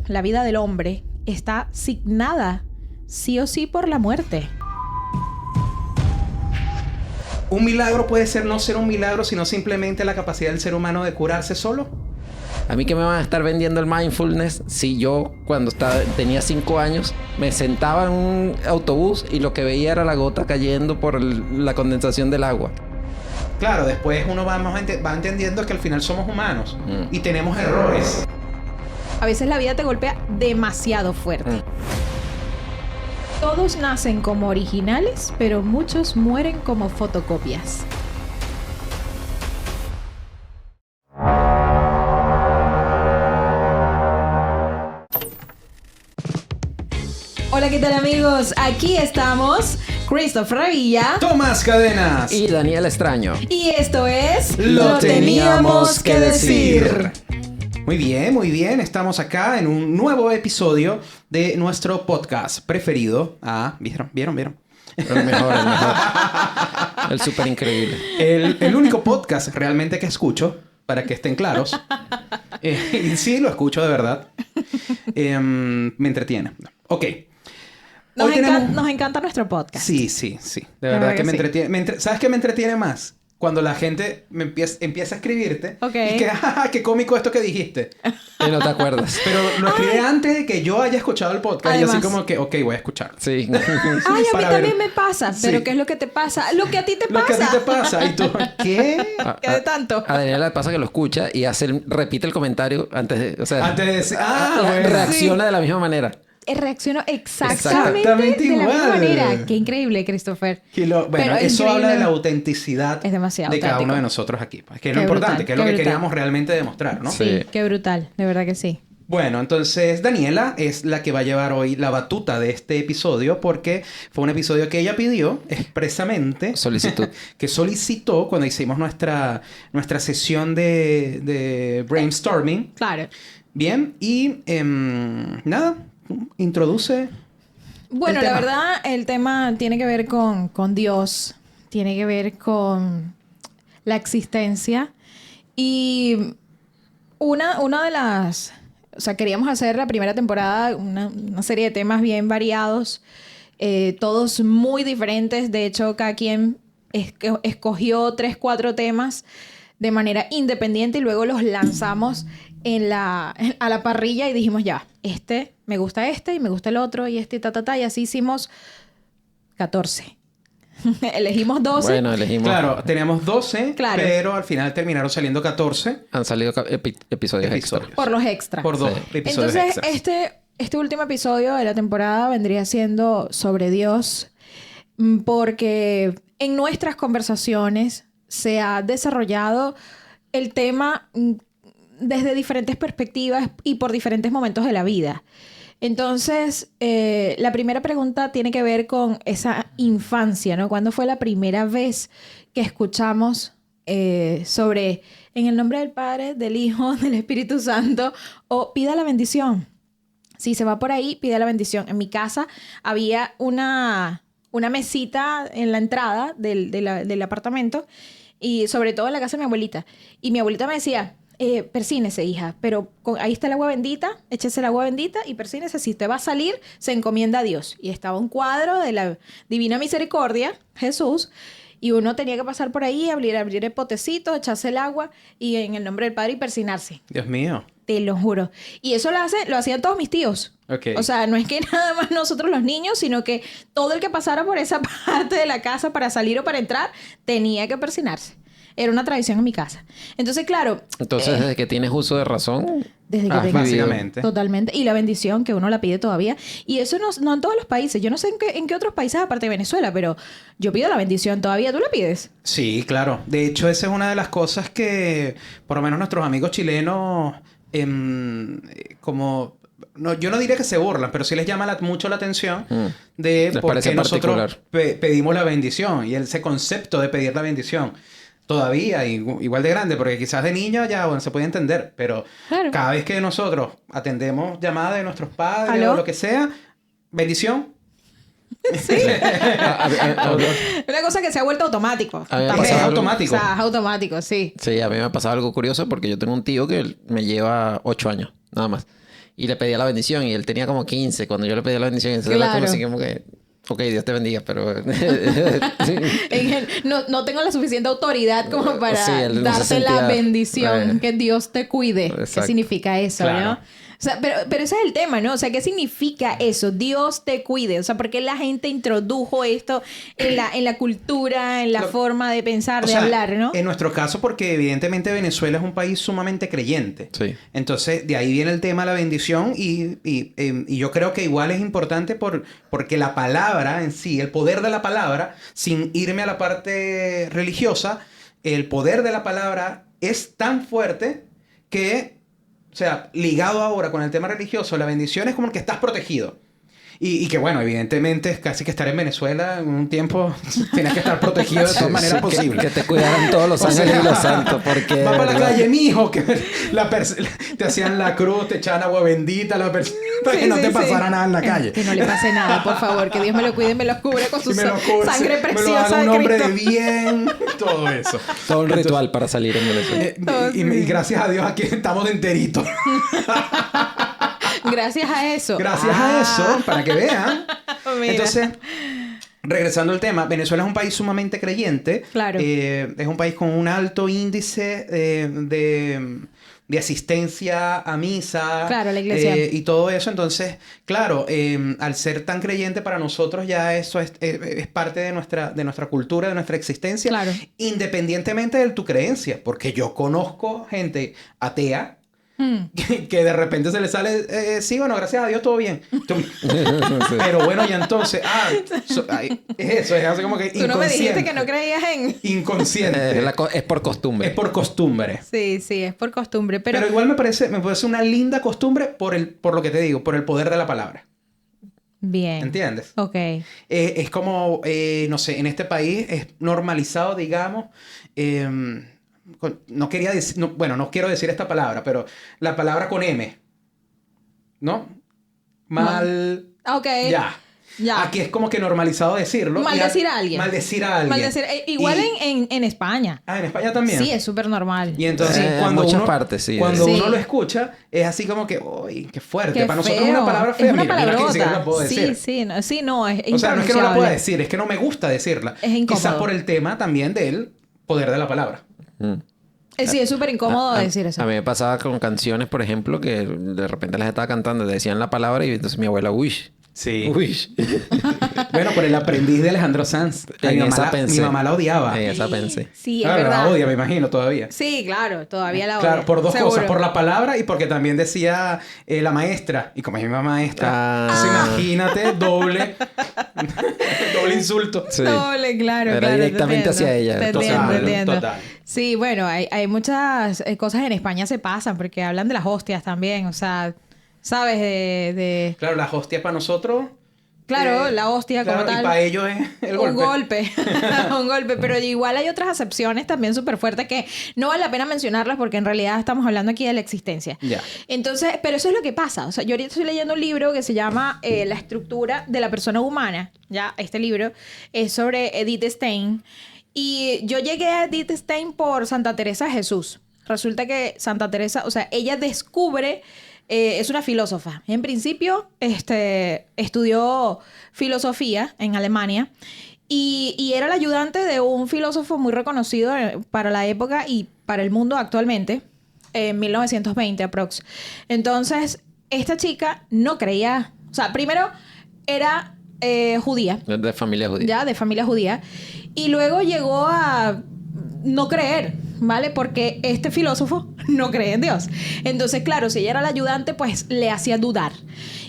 la vida del hombre, está signada sí o sí por la muerte. ¿Un milagro puede ser no ser un milagro, sino simplemente la capacidad del ser humano de curarse solo? A mí que me van a estar vendiendo el mindfulness si yo cuando tenía 5 años me sentaba en un autobús y lo que veía era la gota cayendo por la condensación del agua. Claro, después uno va entendiendo que al final somos humanos y tenemos errores. A veces la vida te golpea demasiado fuerte. Todos nacen como originales, pero muchos mueren como fotocopias. Hola, ¿qué tal, amigos? Aquí estamos, Christopher Revilla, Tomás Cadenas y Daniel Extraño. y esto es Lo teníamos que decir. Muy bien. Estamos acá en un nuevo episodio de nuestro podcast preferido. ¿Vieron? El mejor. El súper increíble. El único podcast realmente que escucho, para que estén claros. Y sí, lo escucho de verdad. Me entretiene. Ok. Nos encanta nuestro podcast. Sí. De verdad que me sí. entretiene. ¿Sabes qué me entretiene más? Cuando la gente empieza a escribirte. Ok. Y que, qué cómico esto que dijiste. Y no te acuerdas. Pero lo escribe antes de que yo haya escuchado el podcast. Y Además. así como que, ok, voy a escucharlo. Sí. Ay, a mí Para también ver. me pasa. ¿Pero Sí. qué es lo que te pasa? Lo que a ti te Lo pasa. que a ti te pasa. Y tú, ¿qué? ¿Qué de tanto? A Daniela le pasa que lo escucha y repite el comentario antes de... O sea, Antes de decir, bueno. reacciona de la misma manera. Reacciono exactamente Exactamente de la misma igual. manera. Qué increíble, Christopher. Bueno, Pero eso increíble. habla de la autenticidad Es demasiado de cada auténtico. uno de nosotros aquí. Pues, que es lo Qué importante, brutal, que es lo qué que brutal. queríamos realmente demostrar, ¿no? Sí. Sí, qué brutal. De verdad que sí. Bueno, entonces Daniela es la que va a llevar hoy la batuta de este episodio porque fue un episodio que ella pidió expresamente. Solicitud. Que solicitó cuando hicimos nuestra sesión de brainstorming. Claro. Bien, y nada, introduce. Bueno, el la tema. verdad, el tema tiene que ver con Dios. Tiene que ver con la existencia. Y una de las... O sea, queríamos hacer la primera temporada una serie de temas bien variados, todos muy diferentes. De hecho, cada quien escogió 3, 4 temas de manera independiente y luego los lanzamos a la parrilla y dijimos ya, me gusta y me gusta el otro y y así hicimos 14. Elegimos 12. Bueno, elegimos... Claro, teníamos 12, Claro. pero al final terminaron saliendo 14 Han salido episodios extra. Por los extras. por 2 Sí. episodios Entonces, extras. este último episodio de la temporada vendría siendo sobre Dios, porque en nuestras conversaciones se ha desarrollado el tema desde diferentes perspectivas y por diferentes momentos de la vida. Entonces, la primera pregunta tiene que ver con esa infancia, ¿no? ¿Cuándo fue la primera vez que escuchamos sobre en el nombre del Padre, del Hijo, del Espíritu Santo o pida la bendición? Si se va por ahí, pida la bendición. En mi casa había una mesita en la entrada del apartamento y sobre todo en la casa de mi abuelita. Y mi abuelita me decía... persínese, hija, pero ahí está el agua bendita, échese el agua bendita y persínese. Si usted va a salir, se encomienda a Dios. Y estaba un cuadro de la Divina Misericordia, Jesús, y uno tenía que pasar por ahí, abrir el potecito, echarse el agua y en el nombre del Padre y persinarse. Dios mío. Te lo juro. Y eso lo hacían todos mis tíos. Ok. O sea, no es que nada más nosotros los niños, sino que todo el que pasara por esa parte de la casa para salir o para entrar tenía que persinarse. Era una tradición en mi casa. Entonces, claro... Entonces, desde que tienes uso de razón... Desde que tengo... Básicamente. Totalmente. Y la bendición que uno la pide todavía. Y eso no en todos los países. Yo no sé en qué otros países aparte de Venezuela, pero yo pido la bendición todavía. ¿Tú la pides? Sí, claro. De hecho, esa es una de las cosas que, por lo menos nuestros amigos chilenos, como... No, yo no diría que se burlan, pero sí les llama mucho la atención de Les por parece qué nosotros particular. pedimos la bendición. Y ese concepto de pedir la bendición. Todavía, igual de grande, porque quizás de niño ya, bueno, se puede entender. Pero Claro. cada vez que nosotros atendemos llamadas de nuestros padres ¿Aló? o lo que sea, bendición. Sí. Una cosa que se ha vuelto automático. A mí me ha También. pasado algo- automático. O sea, es automático, sí. Sí, a mí me ha pasado algo curioso porque yo tengo un tío que me lleva 8 años, nada más. y le pedía la bendición y él tenía como 15 cuando yo le pedía la bendición. Entonces Claro. era como así como que, ok, Dios te bendiga, pero... sí. No tengo la suficiente autoridad como para Sí, él no se darte sentía- la bendición, que Dios te cuide. ¿Qué Exacto. significa eso, Claro. no? O sea, pero ese es el tema, ¿no? O sea, ¿qué significa eso? Dios te cuide. O sea, ¿por qué la gente introdujo esto en la cultura, en la forma de pensar, O de sea, hablar, ¿no? En nuestro caso, porque evidentemente Venezuela es un país sumamente creyente. Sí. Entonces, de ahí viene el tema de la bendición y yo creo que igual es importante porque la palabra en sí, el poder de la palabra, sin irme a la parte religiosa, el poder de la palabra es tan fuerte que, o sea, ligado ahora con el tema religioso, la bendición es como que estás protegido. Y que bueno, evidentemente es casi que estar en Venezuela en un tiempo tienes que estar protegido de todas maneras Sí, posibles. que te cuidaran todos los O ángeles sea, y los santos, porque... Va para la ¿verdad? calle, mijo, que te hacían la cruz, te echaban agua bendita, para que Sí, no te sí, pasara sí. nada en la calle. Que no le pase nada, por favor. Que Dios me lo cuide y me lo cubre con su Y me lo cubre, sangre me lo preciosa haga de un hombre Cristo. de bien, todo eso. Todo un ritual para salir en Venezuela. Y gracias a Dios aquí estamos de enterito. Gracias a eso. Gracias a eso, para que vean. Mira. Entonces, regresando al tema, Venezuela es un país sumamente creyente. Claro. Es un país con un alto índice de asistencia a misa. Claro, a la iglesia. Y todo eso. Entonces, claro, al ser tan creyente para nosotros ya eso es parte de nuestra cultura, de nuestra existencia. Claro. Independientemente de tu creencia. Porque yo conozco gente atea que de repente se le sale, sí, bueno, gracias a Dios todo bien. Pero bueno, y entonces, eso es así como que Tú no me dijiste inconsciente. que no creías en... Inconsciente. Es por costumbre. Es por costumbre. Sí, sí, es por costumbre. Pero igual me parece una linda costumbre por lo que te digo, por el poder de la palabra. Bien. ¿Entiendes? Ok. Es como, no sé, en este país es normalizado, digamos, no quiero decir esta palabra, pero la palabra con M, ¿no? Mal... Ok. Ya. Ya. Aquí es como que normalizado decirlo. Maldecir a alguien. Maldecir a alguien. Maldecir. Igual Y- en España. Ah, en España también. Sí, es súper normal. Y entonces En cuando muchas uno, partes, sí. cuando Sí. uno lo escucha, es así como que, uy, qué fuerte. Qué Para nosotros feo. es una palabra fea. Es una Mira que ni siquiera la puedo palabrota. decir. Sí, no, es O sea, no es que no la pueda impronunciable. decir, es que no me gusta decirla. Es incómodo. Quizás por el tema también del poder de la palabra. Mm. Sí, es súper incómodo decir eso. A mí me pasaba con canciones, por ejemplo, que de repente las estaba cantando, decían la palabra y entonces mi abuela, uy. Sí. Uy. Bueno, por el aprendiz de Alejandro Sanz. En esa Mi pensé. mamá la odiaba. En esa pensé. Sí, es Claro, verdad. la odia, me imagino, todavía. Sí, claro, todavía la odio. Claro, por dos Seguro. cosas. Por la palabra y porque también decía la maestra. Y como es mi mamá maestra, Ah. entonces imagínate, doble insulto. Sí. Doble, claro, Era claro. te directamente entiendo. hacia ella. Te entiendo, Total, te entiendo. total. Sí, bueno, hay muchas cosas en España se pasan porque hablan de las hostias también. O sea, ¿sabes? Claro, las hostias para nosotros. Claro, la hostia como claro, tal. Y para ellos es el Un golpe. golpe. Un golpe. Pero igual hay otras acepciones también súper fuertes que no vale la pena mencionarlas porque en realidad estamos hablando aquí de la existencia. Ya. Entonces, pero eso es lo que pasa. O sea, yo ahorita estoy leyendo un libro que se llama La estructura de la persona humana. Ya, este libro es sobre Edith Stein. Y yo llegué a Edith Stein por Santa Teresa de Jesús. Resulta que Santa Teresa, o sea, ella descubre... es una filósofa. En principio, estudió filosofía en Alemania y era la ayudante de un filósofo muy reconocido para la época y para el mundo actualmente, en 1920 aprox. Entonces, esta chica no creía... O sea, primero era judía. De familia judía. Ya, de familia judía. Y luego llegó a no creer, ¿vale? Porque este filósofo no cree en Dios. Entonces, claro, si ella era la ayudante, pues le hacía dudar.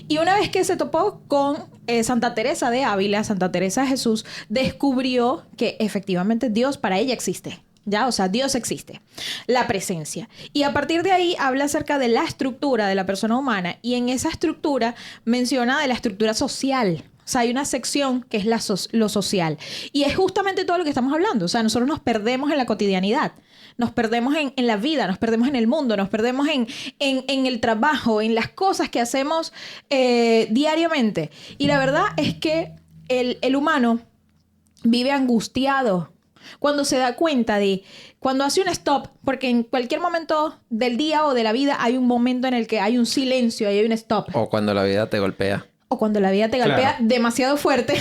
Y una vez que se topó con Santa Teresa de Ávila, Santa Teresa de Jesús, descubrió que efectivamente Dios para ella existe. ¿Ya? O sea, Dios existe. La presencia. Y a partir de ahí habla acerca de la estructura de la persona humana y en esa estructura menciona de la estructura social. O sea, hay una sección que es lo social. Y es justamente todo lo que estamos hablando. O sea, nosotros nos perdemos en la cotidianidad. Nos perdemos en la vida, nos perdemos en el mundo, nos perdemos en el trabajo, en las cosas que hacemos diariamente. Y la verdad es que el humano vive angustiado Cuando se da cuenta de... Cuando hace un stop, porque en cualquier momento del día o de la vida hay un momento en el que hay un silencio y hay un stop. O cuando la vida te golpea. O cuando la vida te golpea Claro. demasiado fuerte.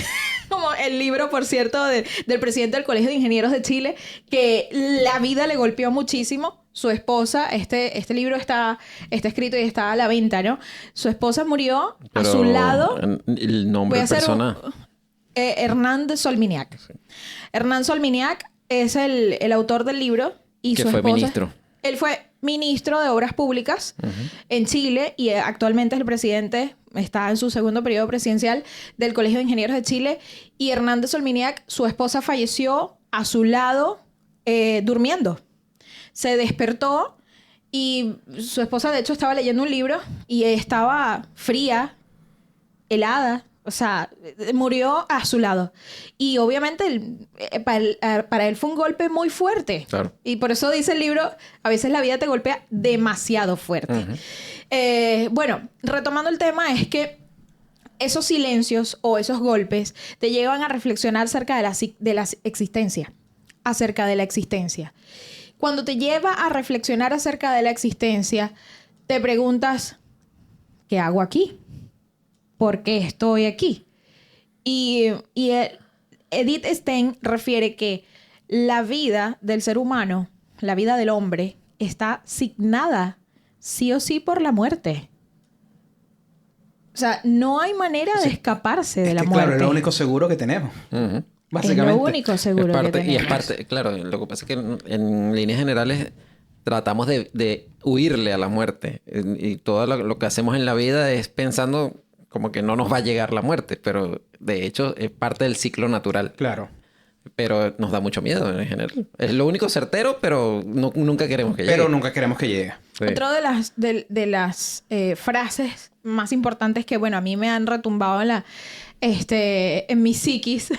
Como el libro, por cierto, del presidente del Colegio de Ingenieros de Chile, que la vida le golpeó muchísimo. Su esposa, este libro está escrito y está a la venta, ¿no? Su esposa murió a su lado. El nombre Voy a de hacer persona. Hernán de Solminiac. Sí. Hernán Solminiac es el autor del libro y Que su fue esposa... ministro. Él fue ministro de Obras Públicas en Chile y actualmente es el presidente, está en su segundo periodo presidencial del Colegio de Ingenieros de Chile. Y Hernán de Solminiac, su esposa falleció a su lado durmiendo. Se despertó y su esposa de hecho estaba leyendo un libro y estaba fría, helada. O sea, murió a su lado. Y obviamente para él fue un golpe muy fuerte. Claro. Y por eso dice el libro, a veces la vida te golpea demasiado fuerte. Bueno, retomando el tema, es que esos silencios o esos golpes te llevan a reflexionar acerca de la existencia. Acerca de la existencia. Cuando te lleva a reflexionar acerca de la existencia, te preguntas, ¿qué hago aquí? ¿Por qué estoy aquí? Y Edith Stein refiere que la vida del ser humano, la vida del hombre, está signada sí o sí por la muerte. O sea, no hay manera de escaparse de la muerte. Claro, es lo único seguro que tenemos. Básicamente. Es lo único seguro que tenemos. Y es parte, claro, lo que pasa es que en líneas generales tratamos de huirle a la muerte. Y todo lo que hacemos en la vida es pensando como que no nos va a llegar la muerte, pero de hecho es parte del ciclo natural. Claro. Pero nos da mucho miedo en general. Es lo único certero, pero nunca queremos que llegue. Pero nunca queremos que llegue. Sí. Otro de las frases más importantes que, bueno, a mí me han retumbado en mi psiquis,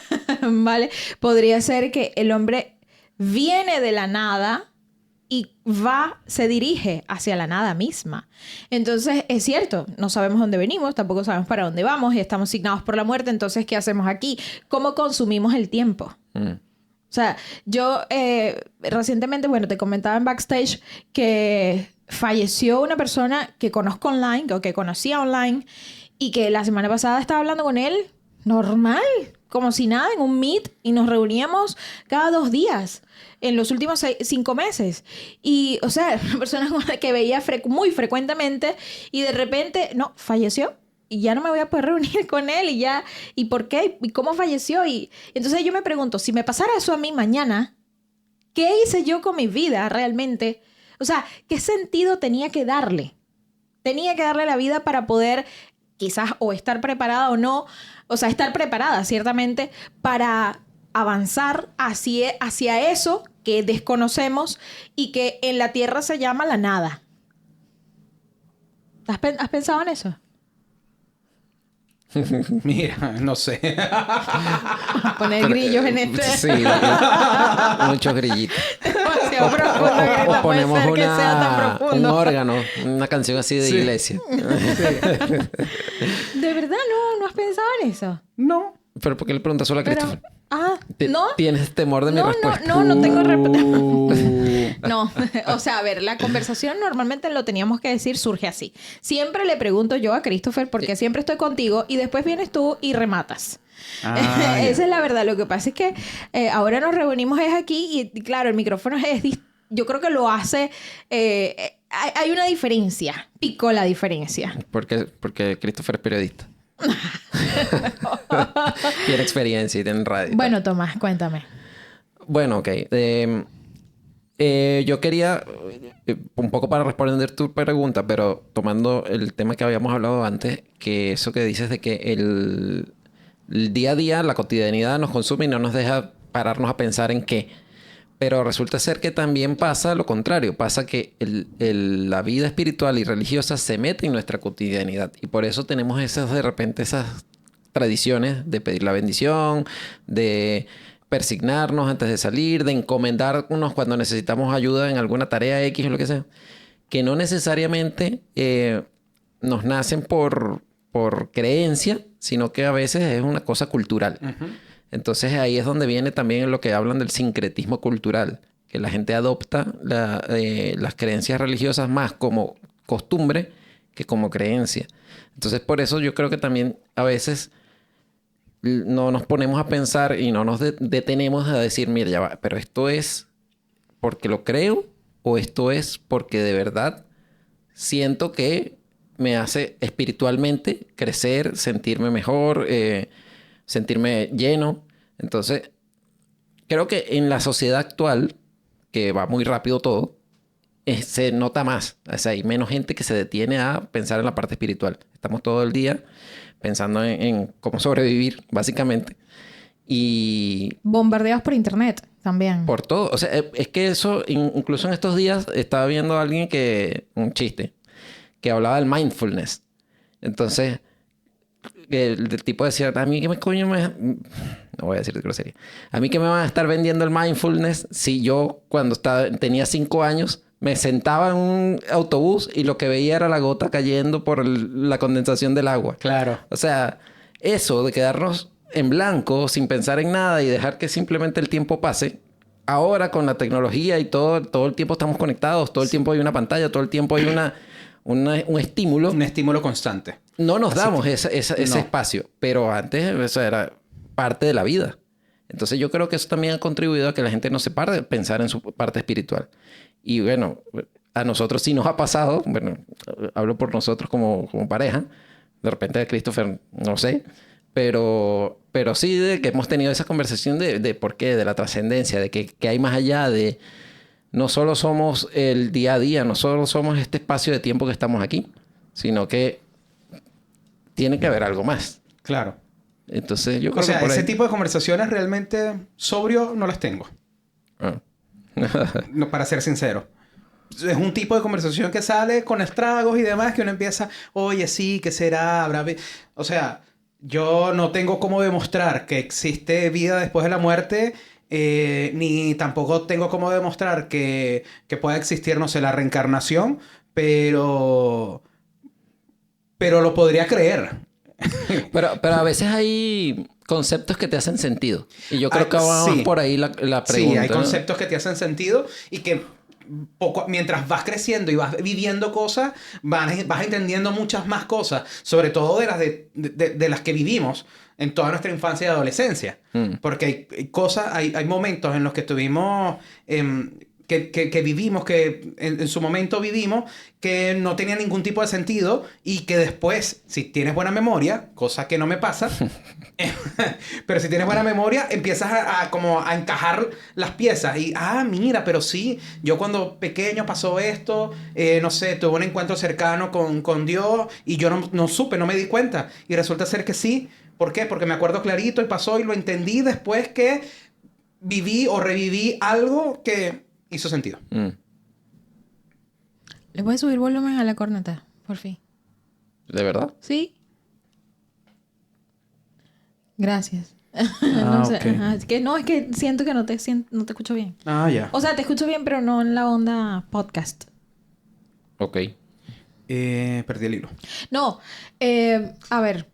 ¿vale? Podría ser que el hombre viene de la nada y se dirige hacia la nada misma. Entonces, es cierto, no sabemos dónde venimos, tampoco sabemos para dónde vamos y estamos signados por la muerte. Entonces, ¿qué hacemos aquí? ¿Cómo consumimos el tiempo? O sea, yo recientemente, bueno, te comentaba en backstage que falleció una persona que conozco online, o que conocía online, y que la semana pasada estaba hablando con él normal, como si nada, en un meet, y nos reuníamos cada 2 días en los últimos 5 meses. Y, o sea, una persona que veía muy frecuentemente y de repente, no, falleció. Y ya no me voy a poder reunir con él y ya. ¿Y por qué? ¿Y cómo falleció? Y entonces yo me pregunto, si me pasara eso a mí mañana, ¿qué hice yo con mi vida realmente? O sea, ¿qué sentido tenía que darle? Tenía que darle la vida para poder quizás o estar preparada o no. O sea, estar preparada ciertamente para avanzar hacia eso que desconocemos y que en la Tierra se llama la nada. ¿Has pensado en eso? Mira, no sé. Poner grillos en este. Sí, muchos grillitos. Demasiado profundo, que no O puede ponemos ser que sea tan un profundo. órgano, una canción así de Sí. iglesia. De verdad, no has pensado en eso. No. Pero ¿por qué le preguntas solo a Pero, Christopher? no. ¿Tienes temor de mi respuesta? No tengo respuesta. No, o sea, a ver, la conversación normalmente lo teníamos que decir, surge así. Siempre le pregunto yo a Christopher porque siempre estoy contigo y después vienes tú y rematas. Ah, ya. Esa es la verdad. Lo que pasa es que ahora nos reunimos es aquí y claro, el micrófono yo creo que lo hace... hay una diferencia. Picó la diferencia. Porque Christopher es periodista. Tiene experiencia y tiene radio. Bueno, Tomás, cuéntame. Bueno, ok. Yo quería, un poco para responder tu pregunta, pero tomando el tema que habíamos hablado antes, que eso que dices de que el día a día, la cotidianidad nos consume y no nos deja pararnos a pensar en qué. Pero resulta ser que también pasa lo contrario. Pasa que la vida espiritual y religiosa se mete en nuestra cotidianidad. Y por eso tenemos de repente esas tradiciones de pedir la bendición, de persignarnos antes de salir, de encomendarnos cuando necesitamos ayuda en alguna tarea X o lo que sea. Que no necesariamente nos nacen por creencia, sino que a veces es una cosa cultural. Entonces ahí es donde viene también lo que hablan del sincretismo cultural, que la gente adopta las creencias religiosas más como costumbre que como creencia. Entonces por eso yo creo que también a veces no nos ponemos a pensar y no nos detenemos a decir, mira, ya va, pero esto es porque lo creo o esto es porque de verdad siento que me hace espiritualmente crecer, sentirme mejor, sentirme lleno. Entonces, creo que en la sociedad actual, que va muy rápido todo, se nota más. O sea, hay menos gente que se detiene a pensar en la parte espiritual. Estamos todo el día pensando en cómo sobrevivir, básicamente. Y Bombardeados por internet también. por todo. O sea, es que eso, incluso en estos días, estaba viendo a alguien un chiste, que hablaba del mindfulness. Entonces, el tipo decía, a mí que me coño me... No voy a decir grosería. A mí que me van a estar vendiendo el mindfulness si yo, cuando tenía 5 años, me sentaba en un autobús y lo que veía era la gota cayendo por la condensación del agua. Claro. O sea, eso de quedarnos en blanco, sin pensar en nada y dejar que simplemente el tiempo pase. Ahora con la tecnología y todo el tiempo estamos conectados, todo el tiempo hay una pantalla, todo el tiempo hay un estímulo. Un estímulo constante. No nos damos que, ese no. espacio, pero antes eso era parte de la vida. Entonces yo creo que eso también ha contribuido a que la gente no se pare de pensar en su parte espiritual. Y bueno, a nosotros sí nos ha pasado, bueno, hablo por nosotros como pareja, de repente a Christopher no sé, pero sí de que hemos tenido esa conversación de por qué, de la trascendencia, de que hay más allá de... No solo somos el día a día, no solo somos este espacio de tiempo que estamos aquí, sino que tiene que haber algo más. Claro. Entonces yo creo O sea, que por ese ahí... tipo de conversaciones realmente sobrio no las tengo. Ah. No, para ser sincero. Es un tipo de conversación que sale con estragos y demás que uno empieza, oye, sí, ¿qué será? O sea, yo no tengo cómo demostrar que existe vida después de la muerte, ni tampoco tengo cómo demostrar que pueda existir, no sé, la reencarnación, pero lo podría creer. Pero a veces hay conceptos que te hacen sentido. Y yo creo que va sí. por ahí la pregunta. Sí, hay ¿no? conceptos que te hacen sentido y que mientras vas creciendo y vas viviendo cosas, vas entendiendo muchas más cosas, sobre todo de las que vivimos en toda nuestra infancia y adolescencia. Porque hay cosas, hay momentos en los que tuvimos... Que vivimos, que en su momento vivimos, que no tenía ningún tipo de sentido y que después, si tienes buena memoria, cosa que no me pasa, pero si tienes buena memoria, empiezas como a encajar las piezas y, mira, pero sí, yo cuando pequeño pasó esto, no sé, tuve un encuentro cercano con Dios y yo no supe, no me di cuenta y resulta ser que sí. ¿Por qué? Porque me acuerdo clarito y pasó y lo entendí después que viví o reviví algo que hizo sentido. ¿Le puedes subir volumen a la corneta? Por fin. ¿De verdad? ¿Sí? Gracias. Ok. Es que siento que no te escucho bien. Ya. O sea, te escucho bien, pero no en la onda podcast. Ok. Perdí el hilo. No. A ver.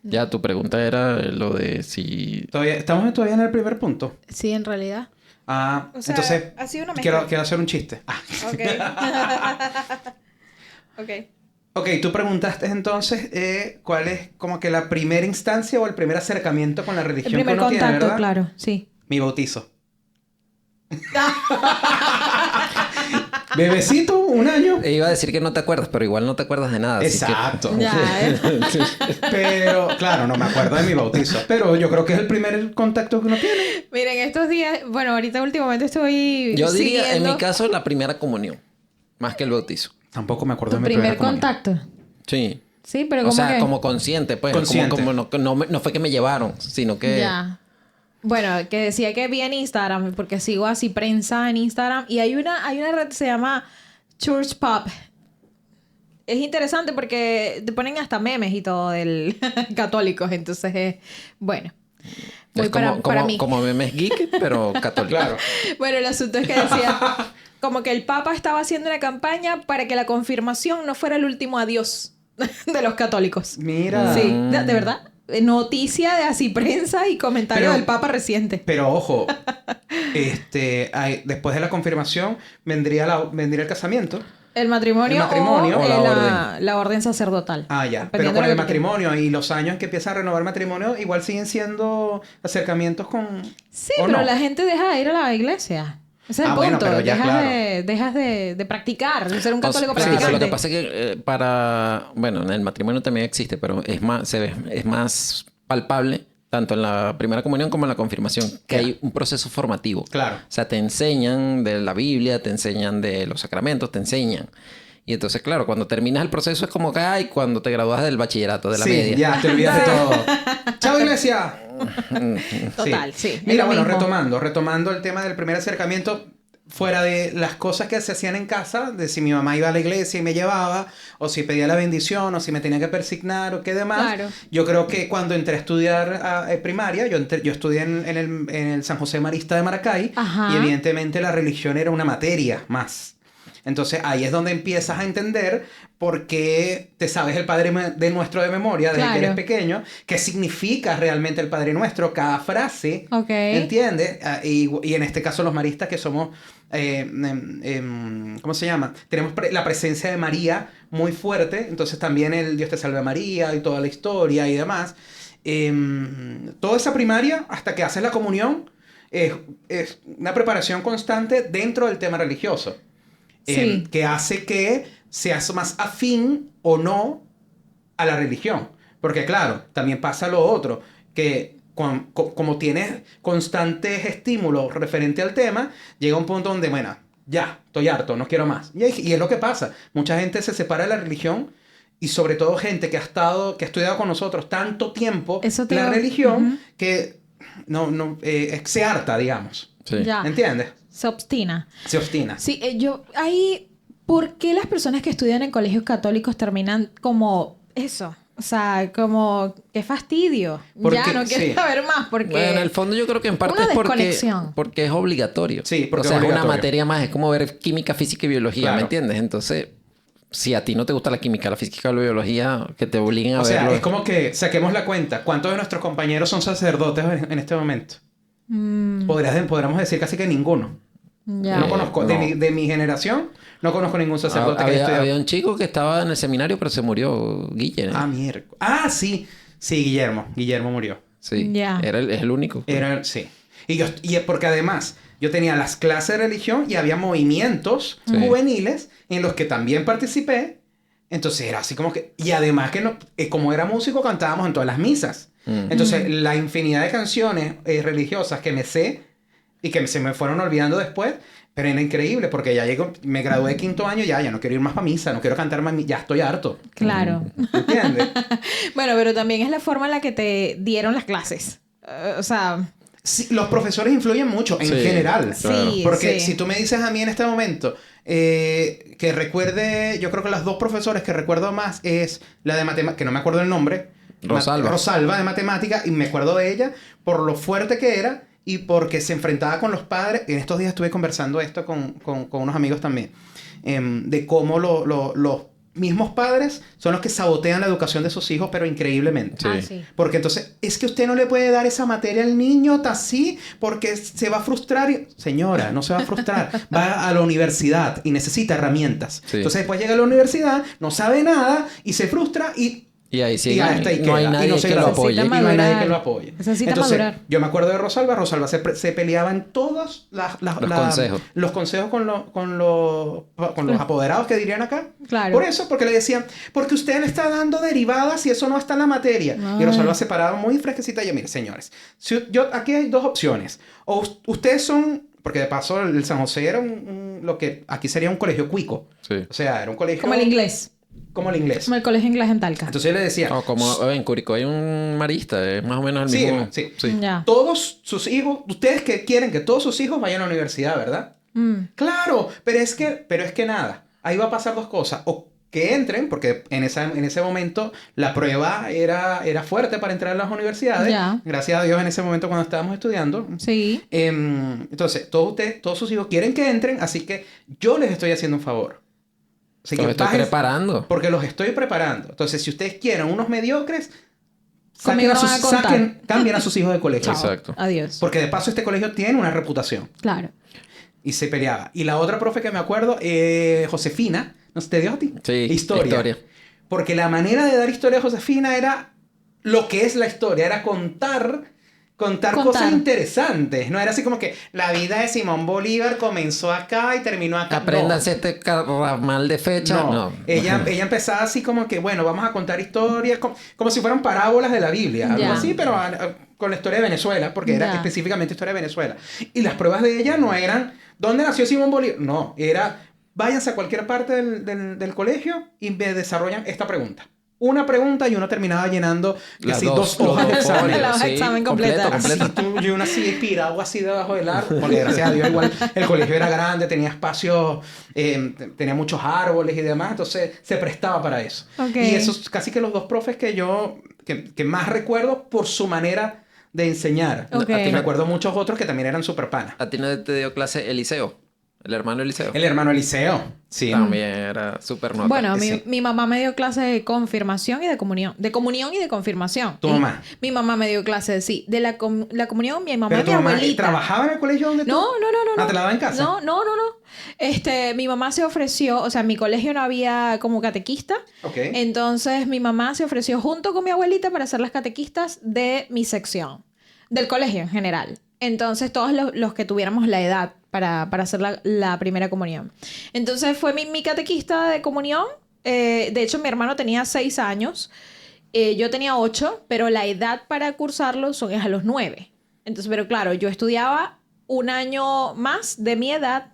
Ya, tu pregunta era lo de si... Estamos todavía en el primer punto. Sí, en realidad. O sea, entonces, ha sido una mezcla. quiero hacer un chiste. Ok. Ok, tú preguntaste entonces cuál es como que la primera instancia o el primer acercamiento con la El religión primer que uno tiene, contacto, ¿verdad? claro, sí. Mi bautizo. Bebecito, 1 año. Iba a decir que no te acuerdas, pero igual no te acuerdas de nada. así que- Exacto. Ya, Pero, claro, no me acuerdo de mi bautizo. Pero yo creo que es el primer contacto que uno tiene. Miren, estos días, bueno, ahorita últimamente estoy Yo diría, en siguiendo mi caso, la primera comunión. Más que el bautizo. Tampoco me acuerdo tu de mi primer primera comunión. contacto. Sí. Sí, pero O como sea, que... como consciente, pues. Consciente. Como no fue que me llevaron, sino que... Ya. Bueno, que decía que vi en Instagram, porque sigo así prensa en Instagram, y hay una red que se llama Church Pop. Es interesante porque te ponen hasta memes y todo del católicos, entonces, bueno. Voy Es como, para mí. como memes geek, pero católico. Claro. Bueno, el asunto es que decía como que el Papa estaba haciendo una campaña para que la confirmación no fuera el último adiós de los católicos. Mira. Sí, de verdad. noticia de así prensa y comentario Pero- del Papa reciente. Pero ojo, después de la confirmación vendría el casamiento. El matrimonio, El matrimonio o o la la orden sacerdotal. Ah, ya. Pero Dependiendo con de el lo que quieras. matrimonio y los años en que empieza a renovar matrimonio, igual siguen siendo acercamientos con... Sí, ¿o pero no? la gente deja de ir a la iglesia. Ese es el Bueno, punto. pero ya, claro. Dejas de practicar, de ser un O sea, católico sí, practicante. lo que pasa es que bueno, en el matrimonio también existe, pero es más palpable tanto en la primera comunión como en la confirmación, que Ya. hay un proceso formativo. Claro. O sea, te enseñan de la Biblia, te enseñan de los sacramentos, te enseñan. Y entonces, claro, cuando terminas el proceso es como que, ay, cuando te gradúas del bachillerato, de la Sí, media. ya, te olvidas de todo. ¡Chao, iglesia! Total, sí. Es Mira, lo bueno, mismo. retomando el tema del primer acercamiento, fuera de las cosas que se hacían en casa, de si mi mamá iba a la iglesia y me llevaba, o si pedía la bendición, o si me tenía que persignar, o qué demás. Claro. Yo creo que cuando entré a estudiar primaria, yo estudié en el San José Marista de Maracay, Ajá. y evidentemente la religión era una materia más. Entonces ahí es donde empiezas a entender por qué te sabes el Padre Nuestro de memoria desde que Claro. eres pequeño, qué significa realmente el Padre Nuestro, cada frase, Ok. ¿entiendes? Y en este caso los maristas que somos, ¿cómo se llama? Tenemos la presencia de María muy fuerte, entonces también el Dios te salve María y toda la historia y demás. Toda esa primaria, hasta que haces la comunión, es una preparación constante dentro del tema religioso. Sí. Que hace que seas más afín o no a la religión. Porque claro, también pasa lo otro, que como tienes constantes estímulos referente al tema, llega un punto donde, bueno, ya, estoy harto, no quiero más. Y es lo que pasa. Mucha gente se separa de la religión y sobre todo gente que ha estudiado con nosotros tanto tiempo Eso te la iba- religión Ujú. que se harta, digamos. Sí. Ya. ¿Entiendes? Se obstina. Se obstina. Sí, ¿por qué las personas que estudian en colegios católicos terminan como eso? O sea, como, qué fastidio. Porque- Ya no quiero sí. saber más porque... Bueno, en el fondo yo creo que en parte Una es desconexión. porque es obligatorio. Sí, porque o sea, es es una obligatorio. materia más. Es como ver química, física y biología, Claro. ¿me entiendes? Entonces, si a ti no te gusta la química, la física o la biología, que te obliguen a O sea, verlo. es como que saquemos la cuenta. ¿Cuántos de nuestros compañeros son sacerdotes en este momento? Podríamos decir casi que ninguno. Ya. No conozco, no. De mi generación, no conozco ningún sacerdote que haya estudiado. Había un chico que estaba en el seminario, pero se murió, Guille. Miércoles. Sí. Sí, Guillermo murió. Sí, Ya. es el único. Sí. Y porque además yo tenía las clases de religión y había movimientos Sí. juveniles en los que también participé. Entonces era así como que... Y además que como era músico cantábamos en todas las misas. Entonces la infinidad de canciones religiosas que me sé y que se me fueron olvidando después, pero era increíble porque ya me gradué de quinto año, ya no quiero ir más para misa, no quiero cantar más, ya estoy harto. Claro. ¿Entiendes? Bueno, pero también es la forma en la que te dieron las clases. O sea, Sí, los profesores influyen mucho en Sí, general. claro. sí, Porque sí. si tú me dices a mí en este momento que recuerde, yo creo que las dos profesores que recuerdo más es la de matemáticas, que no me acuerdo el nombre. Rosalba. Rosalba de matemática, y me acuerdo de ella por lo fuerte que era y porque se enfrentaba con los padres. En estos días estuve conversando esto con unos amigos también, de cómo los mismos padres son los que sabotean la educación de sus hijos, pero increíblemente. Sí. Ah, sí. Porque entonces, es que usted no le puede dar esa materia al niño así porque se va a frustrar. Señora, no se va a frustrar. Va a la universidad y necesita herramientas. Sí. Entonces después llega a la universidad, no sabe nada y se frustra y ahí sí, hasta ahí no hay queda, y nadie no se que lo gradúa. apoye. Necesita Y no hay nadie madurar. que lo apoye. Necesita Entonces, madurar. yo me acuerdo de Rosalba. Rosalba se peleaba en todos consejos. los consejos con los apoderados que dirían acá. Claro. Por eso, porque le decían, porque usted le está dando derivadas y eso no está en la materia. Y Ay. Rosalba se paraba muy fresquecita y yo, mire, señores, aquí hay dos opciones. O ustedes son, porque de paso el San José era lo que aquí sería un colegio cuico. Sí. O sea, era un colegio... Como el inglés. Como el inglés. Como el colegio inglés en Talca. Entonces yo le decía... No, como en Curicó hay un marista, es más o menos el Sí, mismo. sí. Ya. Todos sus hijos, ustedes que quieren que todos sus hijos vayan a la universidad, ¿verdad? Claro, pero es que nada, ahí va a pasar dos cosas. O que entren, porque en ese momento la prueba era fuerte para entrar a las universidades. Ya. Gracias a Dios en ese momento cuando estábamos estudiando. Sí. Entonces, todos sus hijos quieren que entren, así que yo les estoy haciendo un favor. Así Los que estoy bajen- preparando. Porque los estoy preparando. Entonces, si ustedes quieren unos mediocres, Conmigo no van a contar. Cambien a sus hijos de colegio. Chao. Exacto. Adiós. Porque de paso este colegio tiene una reputación. Claro. Y se peleaba. Y la otra profe que me acuerdo, Josefina, ¿no te dio a ti? Sí, Historia. Porque la manera de dar historia de Josefina era lo que es la historia, era contar cosas interesantes. No era así como que la vida de Simón Bolívar comenzó acá y terminó acá. Apréndanse este ramal de fecha. No. Ella empezaba así como que, bueno, vamos a contar historias como si fueran parábolas de la Biblia. Algo Ya. así, pero con la historia de Venezuela, porque era Ya. específicamente historia de Venezuela. Y las pruebas de ella no eran, ¿dónde nació Simón Bolívar? No, era, váyanse a cualquier parte del colegio y me desarrollan esta pregunta. Una pregunta y uno terminaba llenando Las casi dos hojas de examen. La hoja de examen completa. Y uno así pirado así debajo del árbol, porque gracias a Dios igual el colegio era grande, tenía espacio, tenía muchos árboles y demás, entonces se prestaba para eso. Okay. Y esos casi que los dos profes que más recuerdo por su manera de enseñar. Okay. Y me acuerdo muchos otros que también eran súper panas. ¿A ti no te dio clase Eliseo? El hermano Eliseo. El hermano Eliseo, sí. También era súper nota. Bueno, Sí. mi mamá me dio clase de confirmación y de comunión. De comunión y de confirmación. ¿Tu mamá? Mi mamá me dio clase, sí. De la comunión, mi mamá Pero y tu mi mamá abuelita. trabajaba en el colegio donde tú... No. Ah, ¿te la daba en casa? No. Mi mamá se ofreció, o sea, en mi colegio no había como catequista. Ok. Entonces, mi mamá se ofreció junto con mi abuelita para ser las catequistas de mi sección. Del colegio en general. Entonces, todos los que tuviéramos la edad para hacer la primera comunión. Entonces, fue mi catequista de comunión. De hecho, mi hermano tenía 6 años. Yo tenía 8, pero la edad para cursarlo es a los 9. Entonces, pero claro, yo estudiaba un año más de mi edad.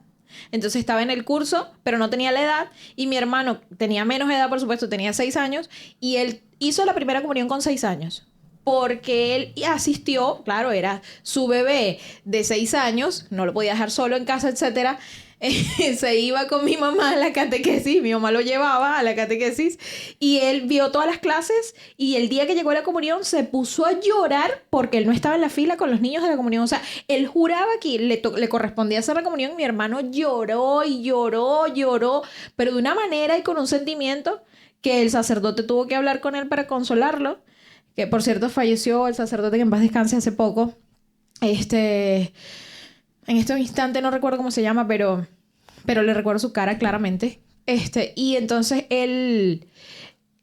Entonces estaba en el curso, pero no tenía la edad. Y mi hermano tenía menos edad, por supuesto, tenía 6 años. Y él hizo la primera comunión con 6 años. Porque él asistió, claro, era su bebé de 6 años, no lo podía dejar solo en casa, etcétera. Se iba con mi mamá a la catequesis, mi mamá lo llevaba a la catequesis y él vio todas las clases y el día que llegó a la comunión se puso a llorar porque él no estaba en la fila con los niños de la comunión. O sea, él juraba que le correspondía hacer la comunión. Mi hermano lloró y lloró, pero de una manera y con un sentimiento que el sacerdote tuvo que hablar con él para consolarlo. Que por cierto falleció el sacerdote, que en paz descanse, hace poco. En este instante no recuerdo cómo se llama, pero le recuerdo su cara claramente. Y entonces él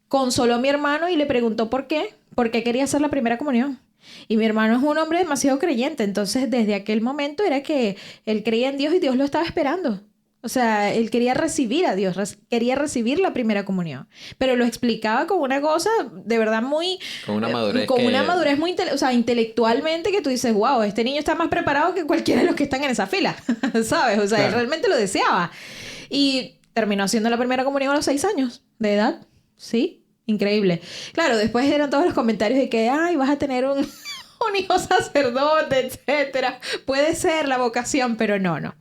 consoló a mi hermano y le preguntó por qué quería hacer la primera comunión. Y mi hermano es un hombre demasiado creyente, entonces desde aquel momento era que él creía en Dios y Dios lo estaba esperando. O sea, él quería recibir a Dios, quería recibir la primera comunión. Pero lo explicaba con una cosa de verdad muy... Con una madurez una madurez muy... O sea, intelectualmente que tú dices, wow, este niño está más preparado que cualquiera de los que están en esa fila. ¿Sabes? O sea, Claro. Él realmente lo deseaba. Y terminó haciendo la primera comunión a los 6 años de edad. Sí, increíble. Claro, después eran todos los comentarios de que, ay, vas a tener un hijo sacerdote, etcétera. Puede ser la vocación, pero no.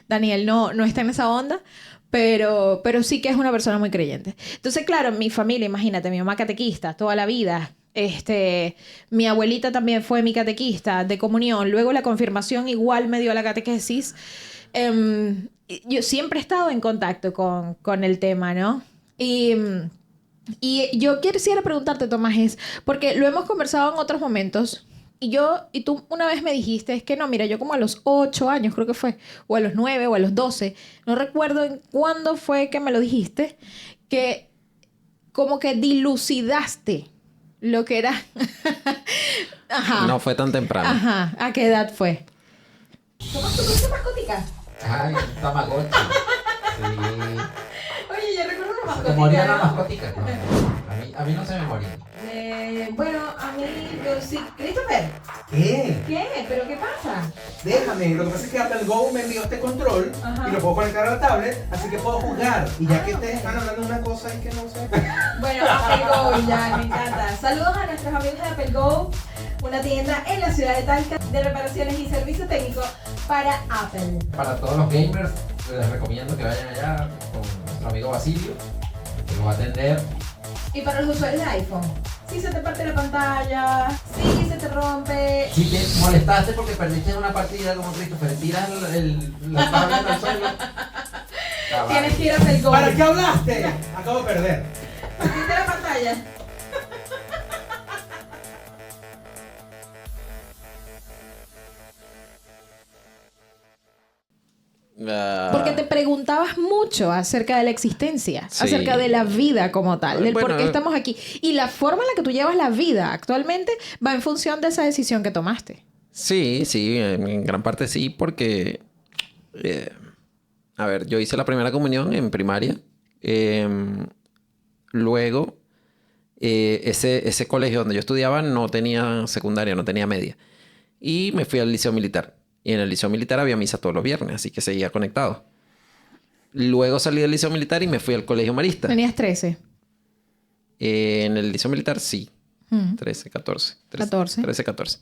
Daniel no está en esa onda, pero sí que es una persona muy creyente. Entonces, claro, mi familia, imagínate, mi mamá catequista toda la vida. Mi abuelita también fue mi catequista de comunión. Luego la confirmación igual me dio la catequesis. Yo siempre he estado en contacto con el tema, ¿no? Y yo quisiera preguntarte, Tomás, porque lo hemos conversado en otros momentos. Y tú una vez me dijiste, es que no, mira, yo como a los 8 años creo que fue, o a los 9 o a los 12, no recuerdo en cuándo fue que me lo dijiste, que como que dilucidaste lo que era. Ajá. No fue tan temprano. Ajá. ¿A qué edad fue? ¿Cómo es tu próxima mascotica? Ay, un Tamagotchi. Sí. Oye, yo recuerdo una ¿Se te mascotica. morían las ¿no? mascoticas? No. A mí no se me morían. Bueno, a mí, yo sí. Christopher, ¿Qué? ¿qué? ¿Pero qué pasa? Déjame, lo que pasa es que Apple Go me envió este control Ajá. y lo puedo conectar a la tablet, así que puedo jugar. Y ya que ustedes están hablando de una cosa es que no sé. Bueno, Apple Go, ya, me encanta. Saludos a nuestros amigos de Apple Go, una tienda en la ciudad de Talca de reparaciones y servicio técnico para Apple. Para todos los gamers, les recomiendo que vayan allá con nuestro amigo Basilio, que los va a atender. Y para los usuarios de iPhone, si se te parte la pantalla, si se te rompe. Si te molestaste porque perdiste una partida como Christopher, tiras la tablet al suelo. Tienes que ir a Apple Go. ¿Para qué hablaste? Acabo de perder. ¿Partiste la pantalla? Porque te preguntabas mucho acerca de la existencia, Sí. acerca de la vida como tal, del Bueno, por qué estamos aquí. Y la forma en la que tú llevas la vida actualmente va en función de esa decisión que tomaste. Sí, sí, en gran parte sí, porque, a ver, yo hice la primera comunión en primaria. Luego, ese colegio donde yo estudiaba no tenía secundaria, no tenía media. Y me fui al liceo militar. Y en el liceo militar había misa todos los viernes, así que seguía conectado. Luego salí del liceo militar y me fui al colegio marista. Tenías 13. En el liceo militar sí, Mm. 13, 14. 14. 13, 14.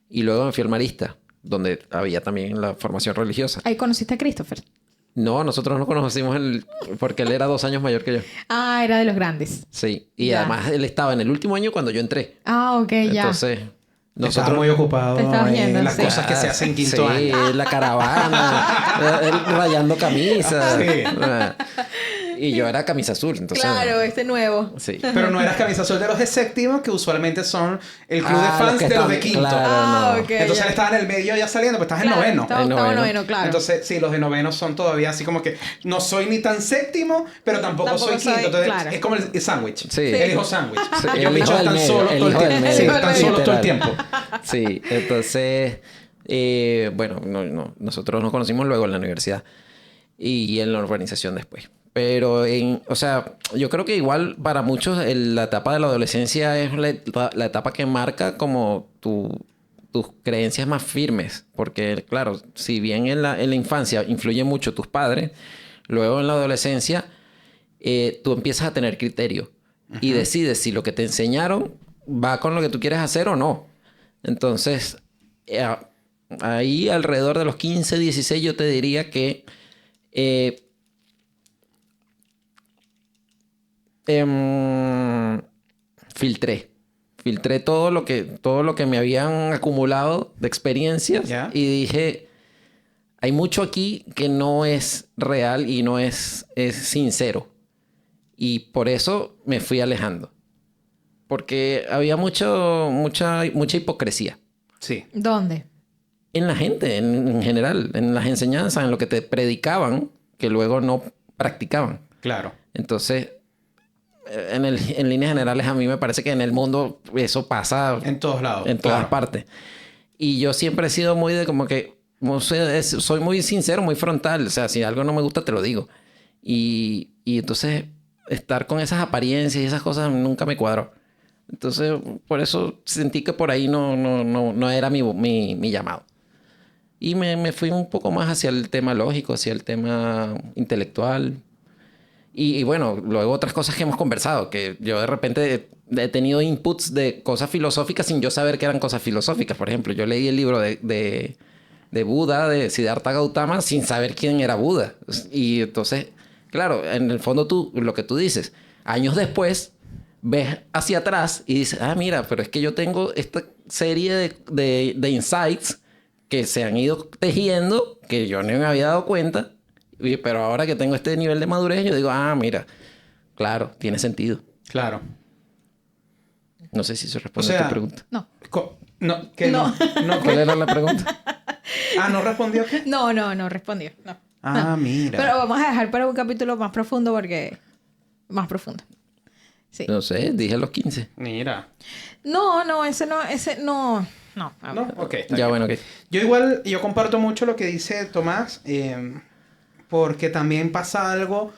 Y luego me fui al marista, donde había también la formación religiosa. Ahí conociste a Christopher. No, nosotros nos conocimos porque él era 2 años mayor que yo. Ah, era de los grandes. Sí. Y Ya. además él estaba en el último año cuando yo entré. Ah, ok, ya. Entonces, Estaba nosotros... muy ocupado Te estabas en yendo, las sí. cosas que se hacen en quinto sí, año. la caravana, él rayando camisas. Sí. Y yo era camisa azul, entonces... Claro, este nuevo. Sí. Pero no eras camisa azul de los de séptimo, que usualmente son el club de Ah, fans los que de los están- de quinto. claro, Ah, no. ok. Entonces ya. él estaba en el medio ya saliendo, pues estás en Claro, noveno. estaba En octavo, noveno. noveno, claro. Entonces, sí, los de noveno son todavía así como que no soy ni tan séptimo, pero tampoco Tampoco soy soy, quinto. Entonces, claro. es como el sándwich. Sí. El hijo sándwich. Sí, Y el los bichos hijo del están medio, solos el todo el hijo del tiempo. medio. Sí, están solos todo el Literal. tiempo. Sí, entonces, bueno, nosotros nos conocimos luego en la universidad y en la urbanización después. Pero, o sea, yo creo que igual para muchos la etapa de la adolescencia es la etapa que marca como tus creencias más firmes. Porque, claro, si bien en la infancia influyen mucho tus padres, luego en la adolescencia tú empiezas a tener criterio y decides si lo que te enseñaron va con lo que tú quieres hacer o no. Entonces, ahí alrededor de los 15, 16 yo te diría que filtré todo lo que me habían acumulado de experiencias Ya. y dije, hay mucho aquí que no es real y no es sincero. Y por eso me fui alejando. Porque había mucha hipocresía. Sí. ¿Dónde? En la gente, en general, en las enseñanzas, en lo que te predicaban, que luego no practicaban. Claro. Entonces, en líneas generales, a mí me parece que en el mundo eso pasa En todos lados. en todas claro. partes. Y yo siempre he sido muy de como que, no sé, soy muy sincero, muy frontal. O sea, si algo no me gusta, te lo digo. Y entonces, estar con esas apariencias y esas cosas nunca me cuadró. Entonces, por eso sentí que por ahí no era mi llamado. Y me fui un poco más hacia el tema lógico, hacia el tema intelectual. Y bueno, luego otras cosas que hemos conversado, que yo de repente he tenido inputs de cosas filosóficas sin yo saber que eran cosas filosóficas. Por ejemplo, yo leí el libro de Buda, de Siddhartha Gautama, sin saber quién era Buda. Y entonces, claro, en el fondo lo que tú dices, años después, ves hacia atrás y dices, ah, mira, pero es que yo tengo esta serie de insights que se han ido tejiendo, que yo no me había dado cuenta. Pero ahora que tengo este nivel de madurez, yo digo, ah, mira, claro, tiene sentido. Claro. No sé si se responde O sea, a tu pregunta. No. No, ¿qué No. no? ¿Cuál era la pregunta? Ah, ¿no respondió qué? No respondió. No. Ah, No. mira. Pero vamos a dejar para un capítulo más profundo porque... Más profundo. Sí. No sé, dije los 15. Mira. No, ese no. No, ok. está Ya, bien. bueno, ok. Yo comparto mucho lo que dice Tomás, porque también pasa algo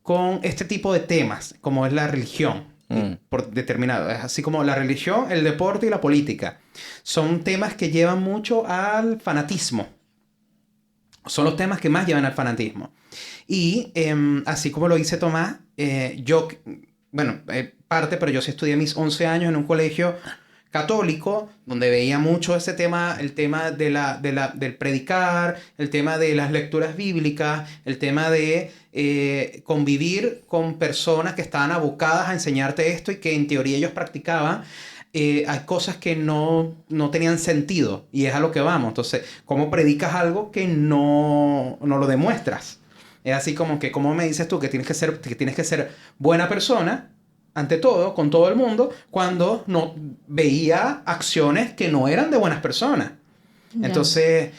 con este tipo de temas, como es la religión, por determinado. Es así como la religión, el deporte y la política. Son temas que llevan mucho al fanatismo. Son los temas que más llevan al fanatismo. Y así como lo dice Tomás, yo, bueno, parte, pero yo sí estudié mis 11 años en un colegio católico, donde veía mucho ese tema, el tema del predicar, el tema de las lecturas bíblicas, el tema de convivir con personas que estaban abocadas a enseñarte esto y que en teoría ellos practicaban. Hay cosas que no tenían sentido y es a lo que vamos. Entonces, ¿cómo predicas algo que no lo demuestras? Es así como que, ¿cómo me dices tú que tienes que ser buena persona ante todo, con todo el mundo, cuando no veía acciones que no eran de buenas personas? Ya. Entonces,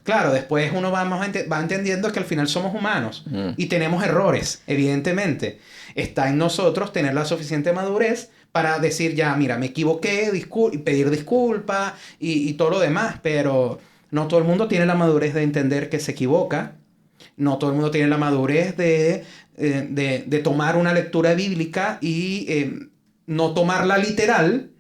claro, después uno va entendiendo que al final somos humanos y tenemos errores, evidentemente. Está en nosotros tener la suficiente madurez para decir, ya, mira, me equivoqué, y pedir disculpas y todo lo demás, pero no todo el mundo tiene la madurez de entender que se equivoca. No todo el mundo tiene la madurez de tomar una lectura bíblica y no tomarla literal,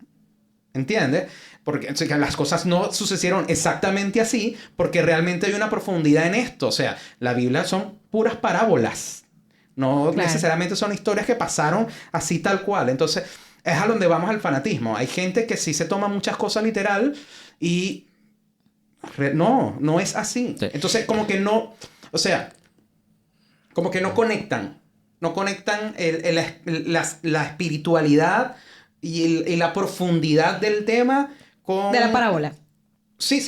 ¿entiendes? Porque o sea, las cosas no sucedieron exactamente así, porque realmente hay una profundidad en esto. O sea, la Biblia son puras parábolas. No necesariamente son historias que pasaron así tal cual. Entonces, es a donde vamos al fanatismo. Hay gente que sí se toma muchas cosas literal y no es así. Sí. Entonces, como que no... O sea, como que no conectan. No conectan la espiritualidad y la profundidad del tema con... De la parábola. Sí,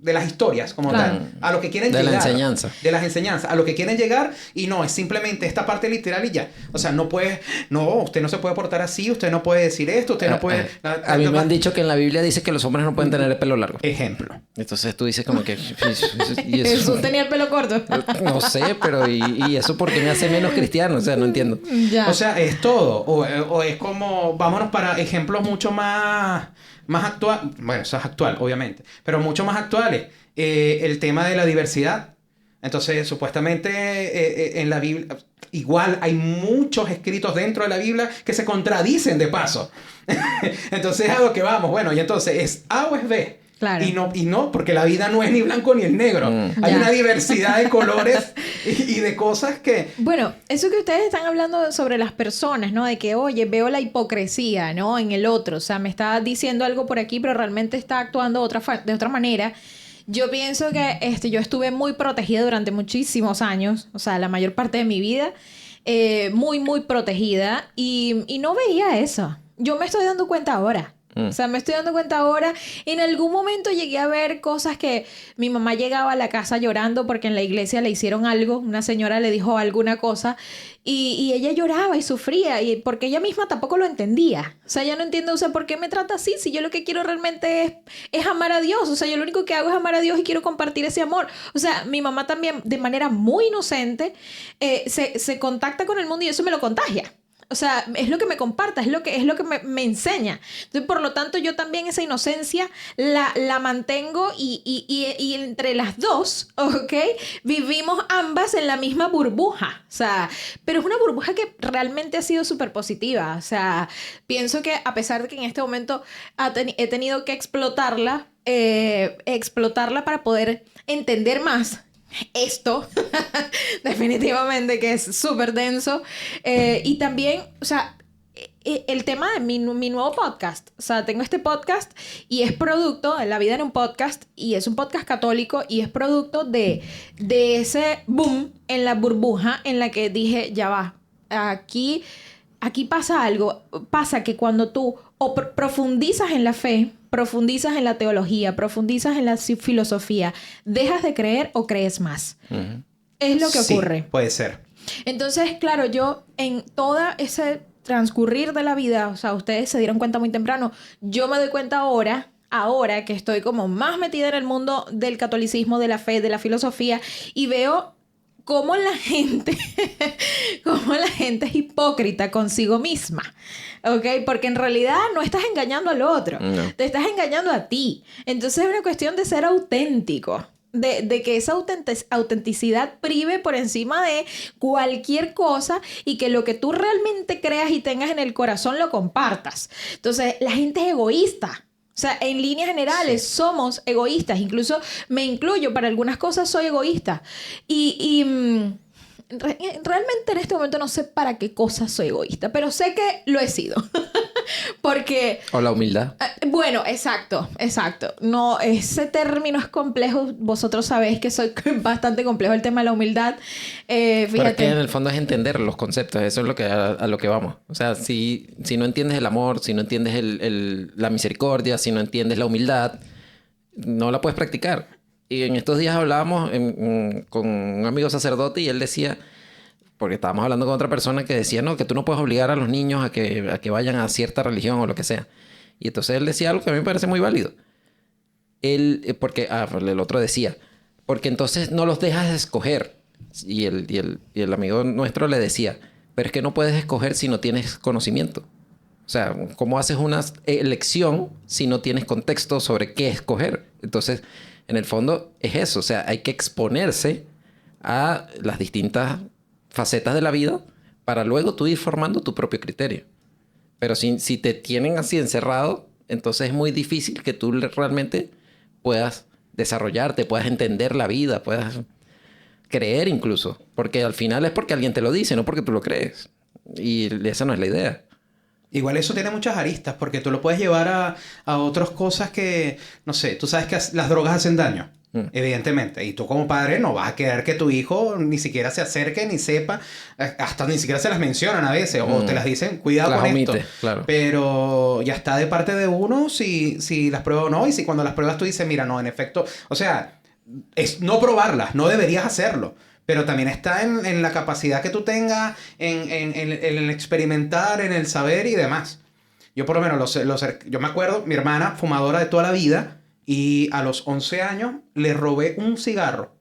de las historias como tal. A lo que quieren llegar. De la enseñanza. De las enseñanzas. A lo que quieren llegar y no, es simplemente esta parte literal y ya. O sea, usted no se puede portar así, usted no puede decir esto, usted no puede... A mí me han dicho que en la Biblia dice que los hombres no pueden tener el pelo largo. Ejemplo. Entonces tú dices como que... Jesús tenía el pelo corto. No sé, pero ¿y eso porque me hace menos cristiano? O sea, no entiendo. Ya. O sea, es todo. O es como... Vámonos para ejemplos mucho más actual, bueno, eso es actual, obviamente, pero mucho más actuales. El tema de la diversidad. Entonces, supuestamente en la Biblia, igual hay muchos escritos dentro de la Biblia que se contradicen de paso. Entonces, a lo que vamos. Bueno, y entonces, ¿es A o es B? Claro. Y no, porque la vida no es ni blanco ni el negro. Hay una diversidad de colores y de cosas que... Bueno, eso que ustedes están hablando sobre las personas, ¿no? De que, oye, veo la hipocresía, ¿no? En el otro. O sea, me está diciendo algo por aquí, pero realmente está actuando de otra manera. Yo pienso que yo estuve muy protegida durante muchísimos años. O sea, la mayor parte de mi vida. Muy, muy protegida. Y no veía eso. Yo me estoy dando cuenta ahora. O sea, me estoy dando cuenta ahora. En algún momento llegué a ver cosas que mi mamá llegaba a la casa llorando porque en la iglesia le hicieron algo. Una señora le dijo alguna cosa y ella lloraba y sufría y porque ella misma tampoco lo entendía. O sea, ella no entiende, o sea, ¿por qué me trata así? Si yo lo que quiero realmente es amar a Dios. O sea, yo lo único que hago es amar a Dios y quiero compartir ese amor. O sea, mi mamá también de manera muy inocente se contacta con el mundo y eso me lo contagia. O sea, es lo que me comparta, es lo que me enseña. Entonces, por lo tanto, yo también esa inocencia la mantengo y entre las dos, ¿ok? Vivimos ambas en la misma burbuja. O sea, pero es una burbuja que realmente ha sido súper positiva. O sea, pienso que a pesar de que en este momento he tenido que explotarla para poder entender más esto, definitivamente que es súper denso. Y también, o sea, el tema de mi nuevo podcast. O sea, tengo este podcast y es producto de La Vida en un Podcast y es un podcast católico y es producto de ese boom en la burbuja en la que dije, ya va, aquí pasa algo. Pasa que cuando tú profundizas en la fe, profundizas en la teología, profundizas en la filosofía, ¿dejas de creer o crees más? Uh-huh. Es lo que ocurre. Sí, puede ser. Entonces, claro, yo en todo ese transcurrir de la vida, o sea, ustedes se dieron cuenta muy temprano, yo me doy cuenta ahora que estoy como más metida en el mundo del catolicismo, de la fe, de la filosofía, y veo cómo la gente es hipócrita consigo misma, ¿ok? Porque en realidad no estás engañando al otro, no. Te estás engañando a ti. Entonces es una cuestión de ser auténtico, de que esa autenticidad prive por encima de cualquier cosa y que lo que tú realmente creas y tengas en el corazón lo compartas. Entonces la gente es egoísta. O sea, en líneas generales somos egoístas. Incluso me incluyo, para algunas cosas soy egoísta. Realmente en este momento no sé para qué cosas soy egoísta, pero sé que lo he sido. Porque... O la humildad. Bueno, exacto. No, ese término es complejo. Vosotros sabéis que soy bastante complejo el tema de la humildad. Fíjate. Pero es que en el fondo es entender los conceptos. Eso es a lo que vamos. O sea, si no entiendes el amor, si no entiendes la misericordia, si no entiendes la humildad, no la puedes practicar. Y en estos días hablábamos con un amigo sacerdote y él decía... Porque estábamos hablando con otra persona que decía, no, que tú no puedes obligar a los niños a que vayan a cierta religión o lo que sea. Y entonces él decía algo que a mí me parece muy válido. porque el otro decía, porque entonces no los dejas escoger. Y el amigo nuestro le decía, pero es que no puedes escoger si no tienes conocimiento. O sea, ¿cómo haces una elección si no tienes contexto sobre qué escoger? Entonces, en el fondo es eso. O sea, hay que exponerse a las distintas facetas de la vida para luego tú ir formando tu propio criterio. Pero si te tienen así encerrado, entonces es muy difícil que tú realmente puedas desarrollarte, puedas entender la vida, puedas creer incluso. Porque al final es porque alguien te lo dice, no porque tú lo crees. Y esa no es la idea. Igual eso tiene muchas aristas, porque tú lo puedes llevar a otras cosas que, no sé, tú sabes que las drogas hacen daño, evidentemente. Y tú como padre no vas a querer que tu hijo ni siquiera se acerque, ni sepa, hasta ni siquiera se las mencionan a veces, o te las dicen, cuidado Las con omite, esto. claro. Pero ya está de parte de uno si las prueba o no, y si cuando las pruebas tú dices, mira, no, en efecto, o sea, es no probarlas, no deberías hacerlo. Pero también está en la capacidad que tú tengas, en el experimentar, en el saber y demás. Yo por lo menos, yo me acuerdo, mi hermana, fumadora de toda la vida, y a los 11 años le robé un cigarro.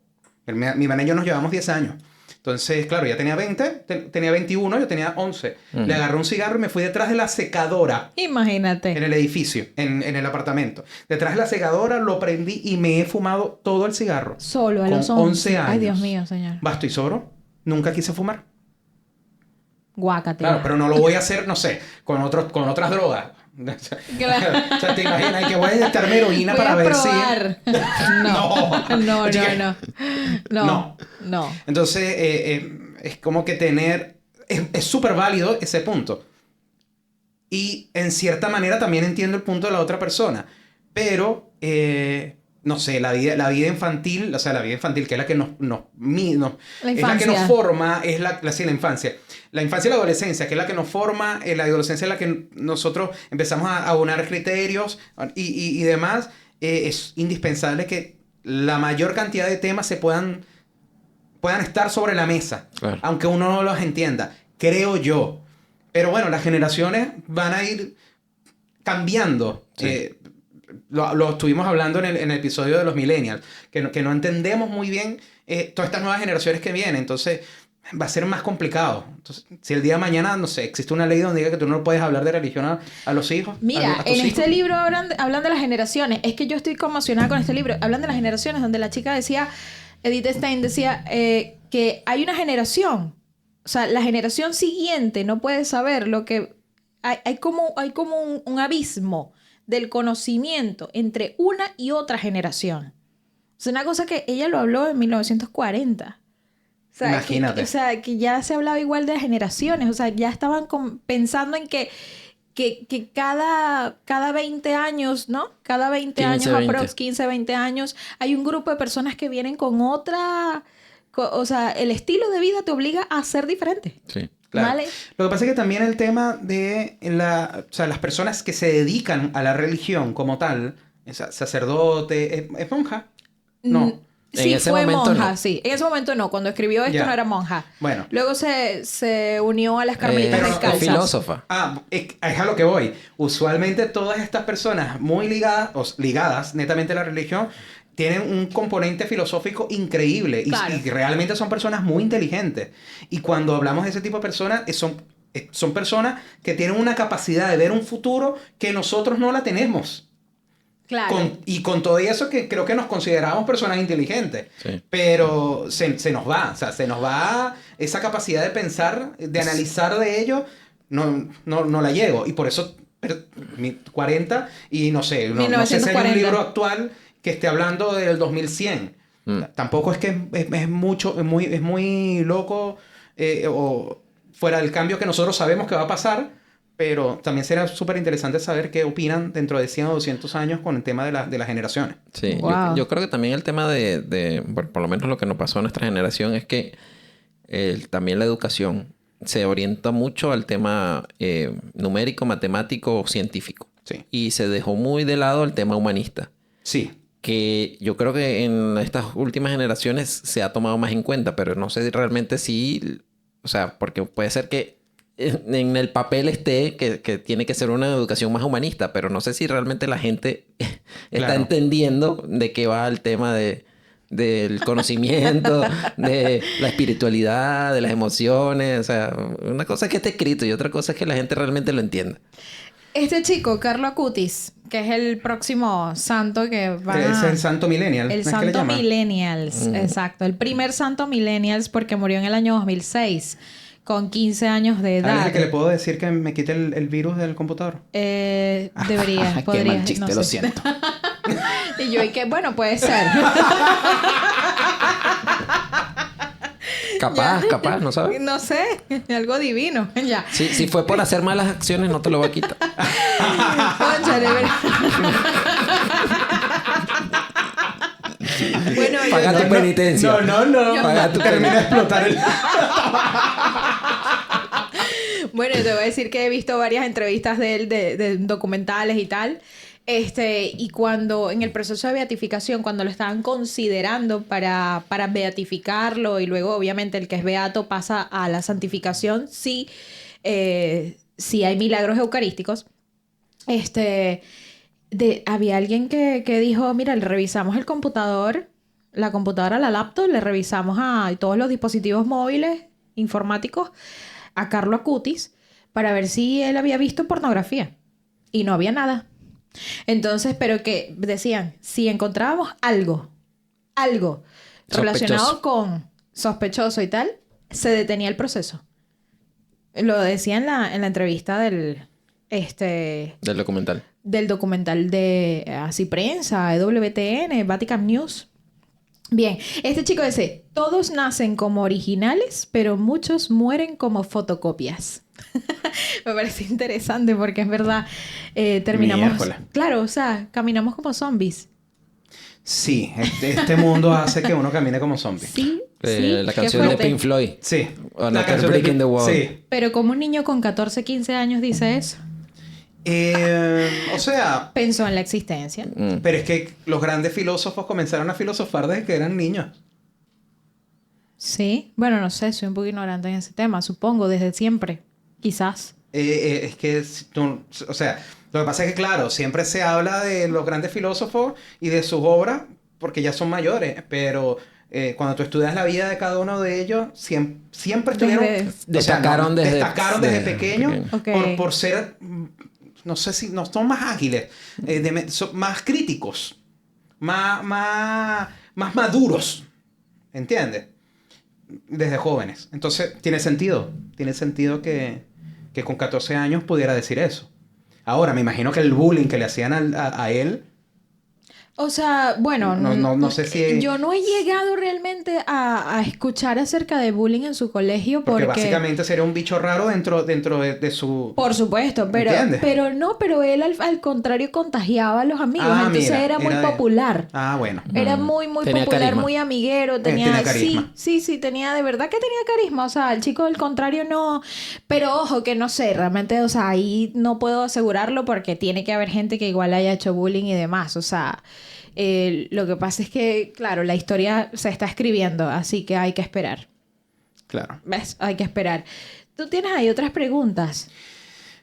Mi hermana y yo nos llevamos 10 años. Entonces, claro, ella tenía 20, tenía 21, yo tenía 11. Le agarré un cigarro y me fui detrás de la secadora. Imagínate. En el edificio, en el apartamento. Detrás de la secadora lo prendí y me he fumado todo el cigarro. Solo a con los 11 años. Ay, Dios mío, señor. Basto y sobro. Nunca quise fumar. Guácate. Claro, pero no lo voy a hacer, no sé, con otras drogas. Claro. O sea, te imaginas que voy a inyectarme heroína Voy para a ver probar. No. No. Entonces, es como que tener... Es súper válido ese punto. Y en cierta manera también entiendo el punto de la otra persona. Pero, no sé, la vida infantil, o sea, la vida infantil, que es la que nos es la que nos forma, es la infancia. La infancia y la adolescencia, que es la que nos forma, la adolescencia es la que nosotros empezamos a aunar criterios y demás. Es indispensable que la mayor cantidad de temas puedan estar sobre la mesa, claro, aunque uno no los entienda, creo yo. Pero bueno, las generaciones van a ir cambiando. Sí. Lo estuvimos hablando en el episodio de los millennials, que no entendemos muy bien todas estas nuevas generaciones que vienen. Entonces, va a ser más complicado. Entonces, si el día de mañana, no sé, existe una ley donde diga que tú no puedes hablar de religión a los hijos. Mira, en este libro hablan de las generaciones. Es que yo estoy conmocionada con este libro. Hablan de las generaciones, donde la chica decía, Edith Stein decía, que hay una generación. O sea, la generación siguiente no puede saber lo que... Hay como un abismo del conocimiento entre una y otra generación. Es una cosa que ella lo habló en 1940. O sea, imagínate. Que ya se hablaba igual de las generaciones. O sea, ya estaban pensando en que cada 20 años, ¿no? Cada 20 años, aprox 15, 20 años, hay un grupo de personas que vienen con otra... O sea, el estilo de vida te obliga a ser diferente. Sí. Claro. ¿Vale? Lo que pasa es que también el tema de las personas que se dedican a la religión como tal, sacerdote, ¿es monja? No. Sí, en ese fue momento monja, no. sí. En ese momento no. Cuando escribió esto no era monja. Bueno. Luego se unió a las carmelitas descalzas. Es filósofa. Es a lo que voy. Usualmente todas estas personas muy ligadas netamente a la religión tienen un componente filosófico increíble. Claro. Y realmente son personas muy inteligentes. Y cuando hablamos de ese tipo de personas, son personas que tienen una capacidad de ver un futuro que nosotros no la tenemos. Claro. Con todo eso que creo que nos consideramos personas inteligentes. Sí. Pero se nos va. O sea, se nos va esa capacidad de pensar, de analizar de ello. No la llego. Y por eso 40 y no sé. No sé si hay un libro actual que esté hablando del 2100. Tampoco es que es muy loco o fuera del cambio que nosotros sabemos que va a pasar, pero también será súper interesante saber qué opinan dentro de 100 o 200 años con el tema de las generaciones. Sí, wow. Yo creo que también el tema bueno, por lo menos lo que nos pasó a nuestra generación es que también la educación se orienta mucho al tema numérico, matemático o científico. Sí. Y se dejó muy de lado el tema humanista. Sí. Que yo creo que en estas últimas generaciones se ha tomado más en cuenta, pero no sé realmente si... O sea, porque puede ser que en el papel esté que tiene que ser una educación más humanista, pero no sé si realmente la gente está Claro. entendiendo de qué va el tema del conocimiento, de la espiritualidad, de las emociones. O sea, una cosa es que esté escrito y otra cosa es que la gente realmente lo entienda. Este chico, Carlo Acutis, que es el próximo santo que va Es el santo millennial. El ¿no es que le santo llaman? millennials, exacto. El primer santo millennials porque murió en el año 2006 con 15 años de ¿Alguien edad. que le puedo decir que me quite el virus del computador? Debería, Qué podría, mal chiste, no lo sé. siento. Y yo, y que bueno, puede ser. Capaz, ¿no sabes? No sé, algo divino. Ya. Si fue por hacer malas acciones, no te lo voy a quitar. Cónchale, bueno, yo- Paga tu penitencia. No. Paga tu Termina de explotar el... Bueno, te voy a decir que he visto varias entrevistas de él, de documentales y tal. Y cuando en el proceso de beatificación, cuando lo estaban considerando para beatificarlo y luego obviamente el que es beato pasa a la santificación, sí hay milagros eucarísticos. Había alguien que dijo, mira, le revisamos el computador, la computadora, la laptop, le revisamos a todos los dispositivos móviles informáticos a Carlo Acutis para ver si él había visto pornografía. Y no había nada. Entonces, pero que decían, si encontrábamos algo relacionado con sospechoso y tal, se detenía el proceso. Lo decía en la entrevista del documental. del documental de Así Prensa, EWTN, Vatican News. Bien, este chico dice, todos nacen como originales, pero muchos mueren como fotocopias. Me parece interesante porque es verdad, terminamos... Miércoles. Claro, o sea, caminamos como zombies. Sí, este mundo hace que uno camine como zombie. Sí, La qué canción de fuerte. Pink Floyd. Sí. Another Brick in the Wall. Sí. Pero como un niño con 14, 15 años dice eso, O sea, pensó en la existencia. pero es que los grandes filósofos comenzaron a filosofar desde que eran niños. Sí, bueno, no sé, soy un poco ignorante en ese tema, supongo, desde siempre, quizás. Es que, o sea, lo que pasa es que, claro, siempre se habla de los grandes filósofos y de sus obras porque ya son mayores, pero cuando tú estudias la vida de cada uno de ellos, siempre estuvieron... Destacaron desde- destacaron desde desde pequeños pequeño. por ser, no sé si, no son más ágiles, son más críticos, más maduros, ¿entiendes? Desde jóvenes. Entonces, tiene sentido que con 14 años pudiera decir eso. Ahora, me imagino que el bullying que le hacían a él... O sea, bueno, No sé si... yo no he llegado realmente a escuchar acerca de bullying en su colegio Porque porque... básicamente sería un bicho raro dentro de su... Por supuesto, pero ¿Entiendes? pero él al contrario contagiaba a los amigos, Ah, entonces mira, era muy era de- popular. Ah, bueno. Era muy Tenía popular, carisma. muy amiguero, tenía tenía carisma. sí, tenía de verdad que tenía carisma, o sea, el chico del contrario no, pero ojo que no sé, realmente, o sea, ahí no puedo asegurarlo porque tiene que haber gente que igual haya hecho bullying y demás, o sea, lo que pasa es que, claro, la historia se está escribiendo, así que hay que esperar. Claro. ¿Ves? Hay que esperar. ¿Tú tienes ahí otras preguntas?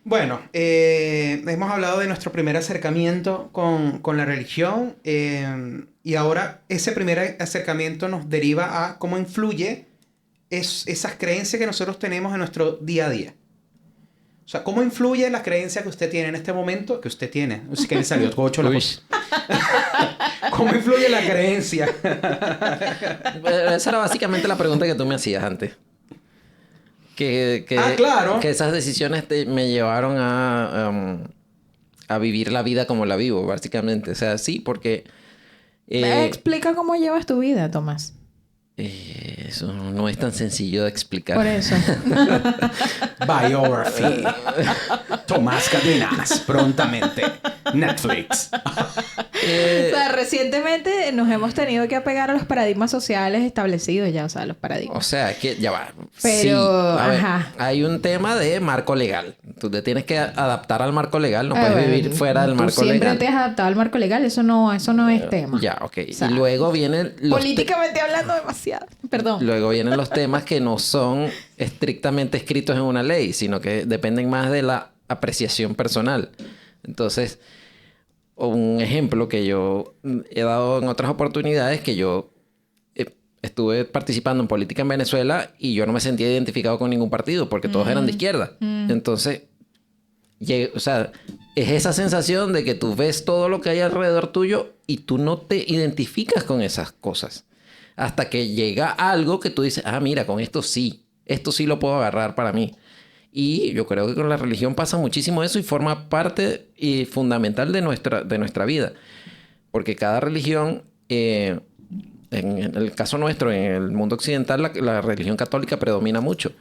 Bueno, hemos hablado de nuestro primer acercamiento con la religión y ahora ese primer acercamiento nos deriva a cómo influye esas creencias que nosotros tenemos en nuestro día a día. O sea, ¿cómo influye la creencia que usted tiene en este momento? Que usted tiene. Así que le salió gocho la Uy. cosa. ¿Cómo influye la creencia? Esa era básicamente la pregunta que tú me hacías antes. Claro. Que esas decisiones me llevaron a vivir la vida como la vivo, básicamente. O sea, sí, porque... Explica cómo llevas tu vida, Tomás. eso no es tan sencillo de explicar. Por eso. Biography. Tomás Cadenas. Prontamente. Netflix. O sea, recientemente nos hemos tenido que apegar a los paradigmas sociales establecidos ya, o sea, los O paradigmas. sea, es que ya va. Pero, Sí, a ver, ajá. hay un tema de marco legal. Tú te tienes que adaptar al marco legal. No puedes vivir fuera del marco Tú siempre legal. te has adaptado al marco legal, eso no es tema. Ya, ok. O sea, y luego vienen los políticamente hablando demasiado. Perdón. luego vienen los temas que no son estrictamente escritos en una ley, sino que dependen más de la apreciación personal. Entonces, un ejemplo que yo he dado en otras oportunidades, que yo estuve participando en política en Venezuela y yo no me sentía identificado con ningún partido porque todos eran de izquierda. Entonces, o sea, es esa sensación de que tú ves todo lo que hay alrededor tuyo y tú no te identificas con esas cosas. Hasta que llega algo que tú dices, ah, mira, con esto sí lo puedo agarrar para mí. Y yo creo que con la religión pasa muchísimo eso y forma parte fundamental de nuestra vida. Porque cada religión, en el caso nuestro, en el mundo occidental, la religión católica predomina mucho.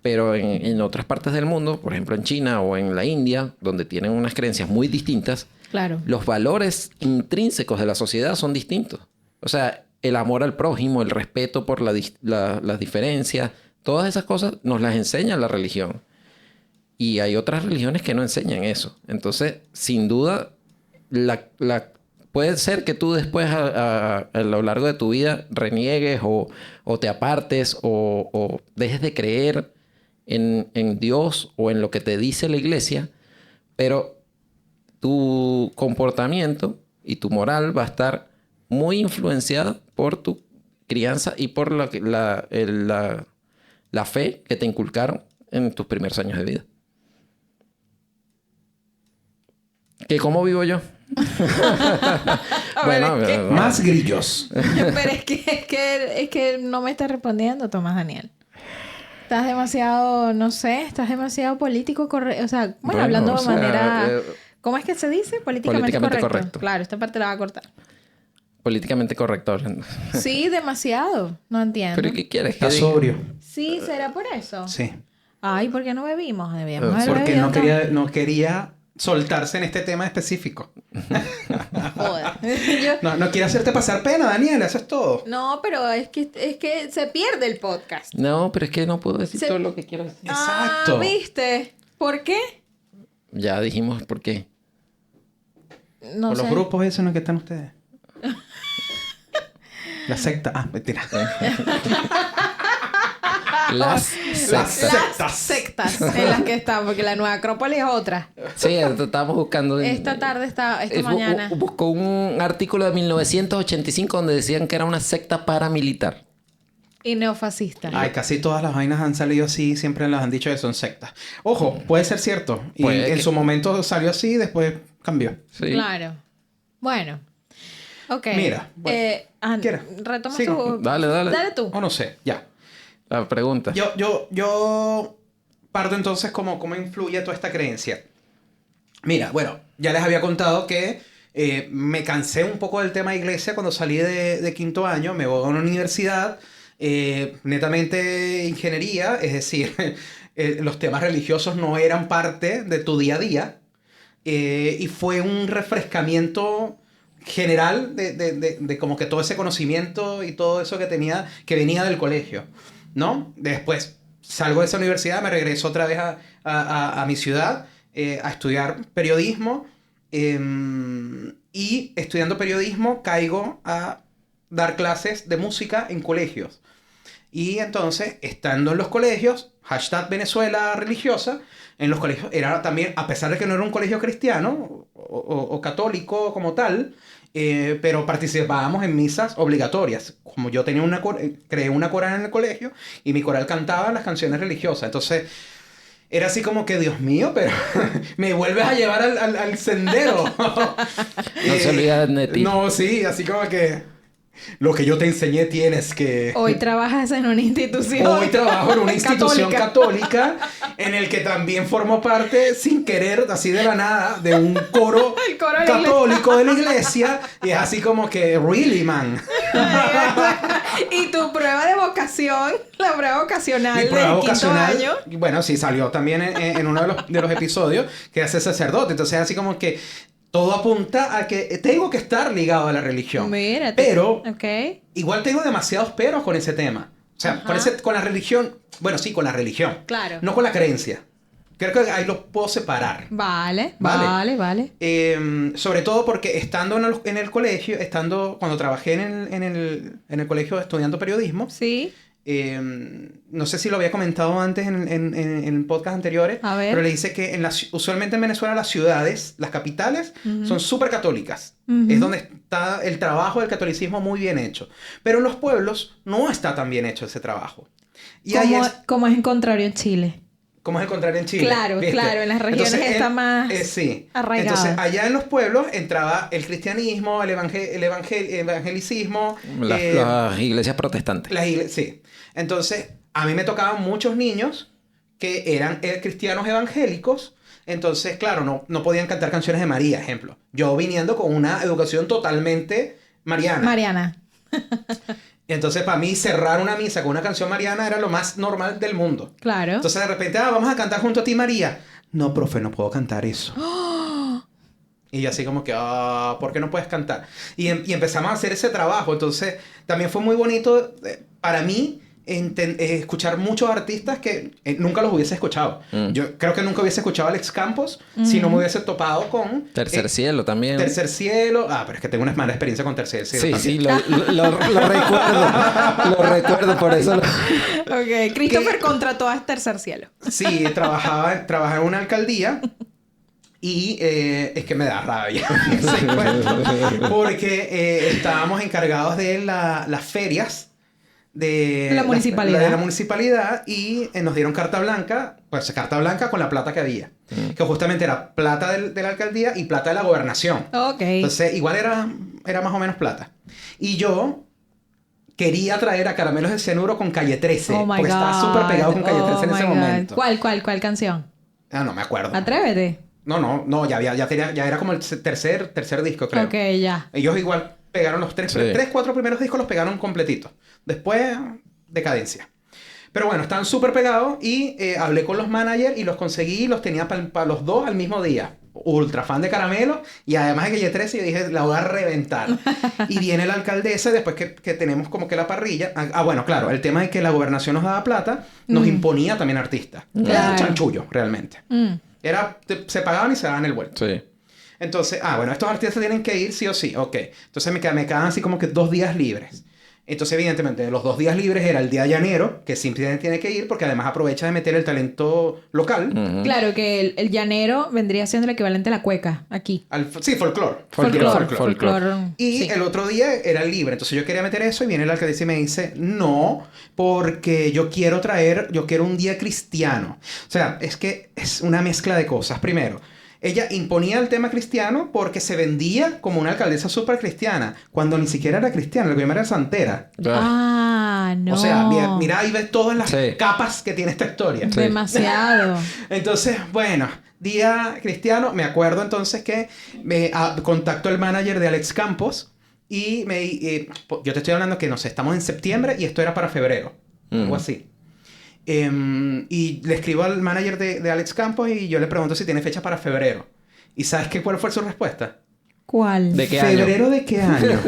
Pero en otras partes del mundo, por ejemplo en China o en la India, donde tienen unas creencias muy distintas, Claro. los valores intrínsecos de la sociedad son distintos. O sea, el amor al prójimo, el respeto por las diferencias, todas esas cosas nos las enseña la religión. Y hay otras religiones que no enseñan eso. Entonces, sin duda, puede ser que tú después, a lo largo de tu vida, reniegues o te apartes o dejes de creer en Dios o en lo que te dice la iglesia, pero tu comportamiento y tu moral va a estar muy influenciada por tu crianza y por la fe que te inculcaron en tus primeros años de vida. ¿Que cómo vivo yo? Bueno, Más grillos. pero es que no me estás respondiendo, Tomás Daniel. Estás demasiado, no sé, estás demasiado político correcto. O sea, bueno, hablando de manera... ¿Cómo es que se dice? Políticamente correcto. Claro, esta parte la va a cortar. Políticamente correcto hablando. Sí, demasiado. No entiendo. ¿Pero qué quieres? Está sobrio. Sí, ¿será por eso? Sí. Ay, ¿por qué no bebimos? Debíamos haber Porque bebido no quería soltarse en este tema específico. Joder. No quiere hacerte pasar pena, Daniel. Eso es todo. No, pero es que se pierde el podcast. No, pero es que no puedo decir todo lo que quiero decir. Exacto. Ah, ¿viste? ¿Por qué? Ya dijimos por qué. No Por sé. los grupos esos en los que están ustedes. La secta. Ah, mentira. Las sectas. Las sectas en las que están, porque la Nueva Acrópolis es otra. Sí, estábamos buscando... Esta tarde, esta mañana. Buscó un artículo de 1985 donde decían que era una secta paramilitar. Y neofascista. Ay, casi todas las vainas han salido así. Siempre las han dicho que son sectas. Ojo, puede ser cierto. Y en su momento salió así y después cambió. Sí. Claro. Bueno. Ok. Mira, bueno, ¿quieres? Retoma Sigo. tú. Dale. Dale tú. O no sé, ya. La pregunta. Yo parto entonces cómo influye toda esta creencia. Mira, bueno, ya les había contado que me cansé un poco del tema de iglesia cuando salí de quinto año. Me voy a una universidad, netamente ingeniería, es decir, los temas religiosos no eran parte de tu día a día. Y fue un refrescamiento general de como que todo ese conocimiento y todo eso que venía del colegio, ¿no? Después salgo de esa universidad, me regreso otra vez a mi ciudad a estudiar periodismo y estudiando periodismo caigo a dar clases de música en colegios. Y entonces, estando en los colegios, #Venezuela religiosa, en los colegios era también, a pesar de que no era un colegio cristiano o católico como tal, pero participábamos en misas obligatorias. Como yo tenía creé una coral en el colegio y mi coral cantaba las canciones religiosas. Entonces, era así como que, Dios mío, pero me vuelves a llevar al sendero. No se olvida de ti. No, sí, así como que... Lo que yo te enseñé tienes que... Hoy trabajas en una institución. Hoy trabajo en una institución católica en el que también formo parte, sin querer, así de la nada, de un coro El coro de la católico de la iglesia. Y es así como que, really, man. Y tu prueba de vocación, la prueba vocacional Mi prueba del quinto vocacional, año. bueno, sí, salió también en uno de los episodios, que hace sacerdote. Entonces, así como que todo apunta a que tengo que estar ligado a la religión. Mírate. Pero Ok. igual tengo demasiados peros con ese tema. O sea, con la religión. Bueno, sí, con la religión. Claro. No con la creencia. Creo que ahí lo puedo separar. Vale. Vale. Sobre todo porque estando en el colegio, cuando trabajé en el colegio estudiando periodismo, Sí. no sé si lo había comentado antes en podcast anteriores, A ver. pero le dice que usualmente en Venezuela las ciudades, las capitales, son súper católicas. Es donde está el trabajo del catolicismo muy bien hecho. Pero en los pueblos no está tan bien hecho ese trabajo. Y ahí Como es en contrario en Chile. como es el contrario en Chile. Claro, ¿viste? claro, en las regiones está más sí. arraigado. Entonces, allá en los pueblos entraba el cristianismo, el evangelicismo. Las iglesias protestantes. Sí. Entonces, a mí me tocaban muchos niños que eran cristianos evangélicos. Entonces, claro, no podían cantar canciones de María, ejemplo. Yo viniendo con una educación totalmente mariana. Y entonces, para mí, cerrar una misa con una canción mariana era lo más normal del mundo. Claro. Entonces, de repente, vamos a cantar junto a ti, María. No, profe, no puedo cantar eso. Y yo así como que, ¿por qué no puedes cantar? Y empezamos a hacer ese trabajo. Entonces, también fue muy bonito para mí escuchar muchos artistas que nunca los hubiese escuchado. Yo creo que nunca hubiese escuchado a Alex Campos si no me hubiese topado con... Tercer Cielo también. Tercer Cielo. Pero es que tengo una mala experiencia con Tercer Cielo. Sí, lo recuerdo. Lo recuerdo, por eso. Ok, Christopher contrató a Tercer Cielo. Sí, trabajaba en una alcaldía. Y es que me da rabia ese cuento, porque estábamos encargados de las ferias de la municipalidad. De la municipalidad y nos dieron carta blanca, pues carta blanca con la plata que había, que justamente era plata de la alcaldía y plata de la gobernación. Ok. Entonces igual era más o menos plata. Y yo quería traer a Caramelos de Cianuro con Calle 13, porque estaba súper pegado con Calle 13 en ese momento. ¿Cuál canción? No me acuerdo. Atrévete. No, ya era como el tercer disco, creo. Ok, ya. Ellos igual pegaron los 4 primeros discos, los pegaron completitos. Después, decadencia. Pero bueno, estaban súper pegados y hablé con los managers y los conseguí y los tenía para los dos al mismo día. Ultra fan de Caramelo y además de Calle 13 yo dije, la voy a reventar. Y viene la alcaldesa y después que tenemos como que la parrilla. Bueno, claro, el tema de que la gobernación nos daba plata, nos imponía también artistas. Era un chanchullo, realmente. Se pagaban y se daban el vuelto. Sí. Entonces, bueno, estos artistas tienen que ir sí o sí. Ok. Entonces me quedaban así como que 2 días libres. Entonces, evidentemente, los 2 días libres era el día llanero, que simplemente tiene que ir porque además aprovecha de meter el talento local. Claro que el llanero vendría siendo el equivalente a la cueca aquí. Sí, folclore. Y el otro día era libre. Entonces yo quería meter eso y viene el alcalde y me dice, no, porque yo quiero un día cristiano. O sea, es que es una mezcla de cosas. Primero, ella imponía el tema cristiano porque se vendía como una alcaldesa súper cristiana, cuando ni siquiera era cristiana, la primera era santera. No. O sea, mira ahí ves todas las capas que tiene esta historia. Sí. Demasiado. Entonces, bueno, día cristiano, me acuerdo entonces que me contactó el manager de Alex Campos y yo te estoy hablando que, no sé, estamos en septiembre y esto era para febrero, algo así. Y le escribo al manager de Alex Campos y yo le pregunto si tiene fecha para febrero. ¿Y sabes cuál fue su respuesta? ¿Cuál? ¿De qué año? ¿Febrero de qué año?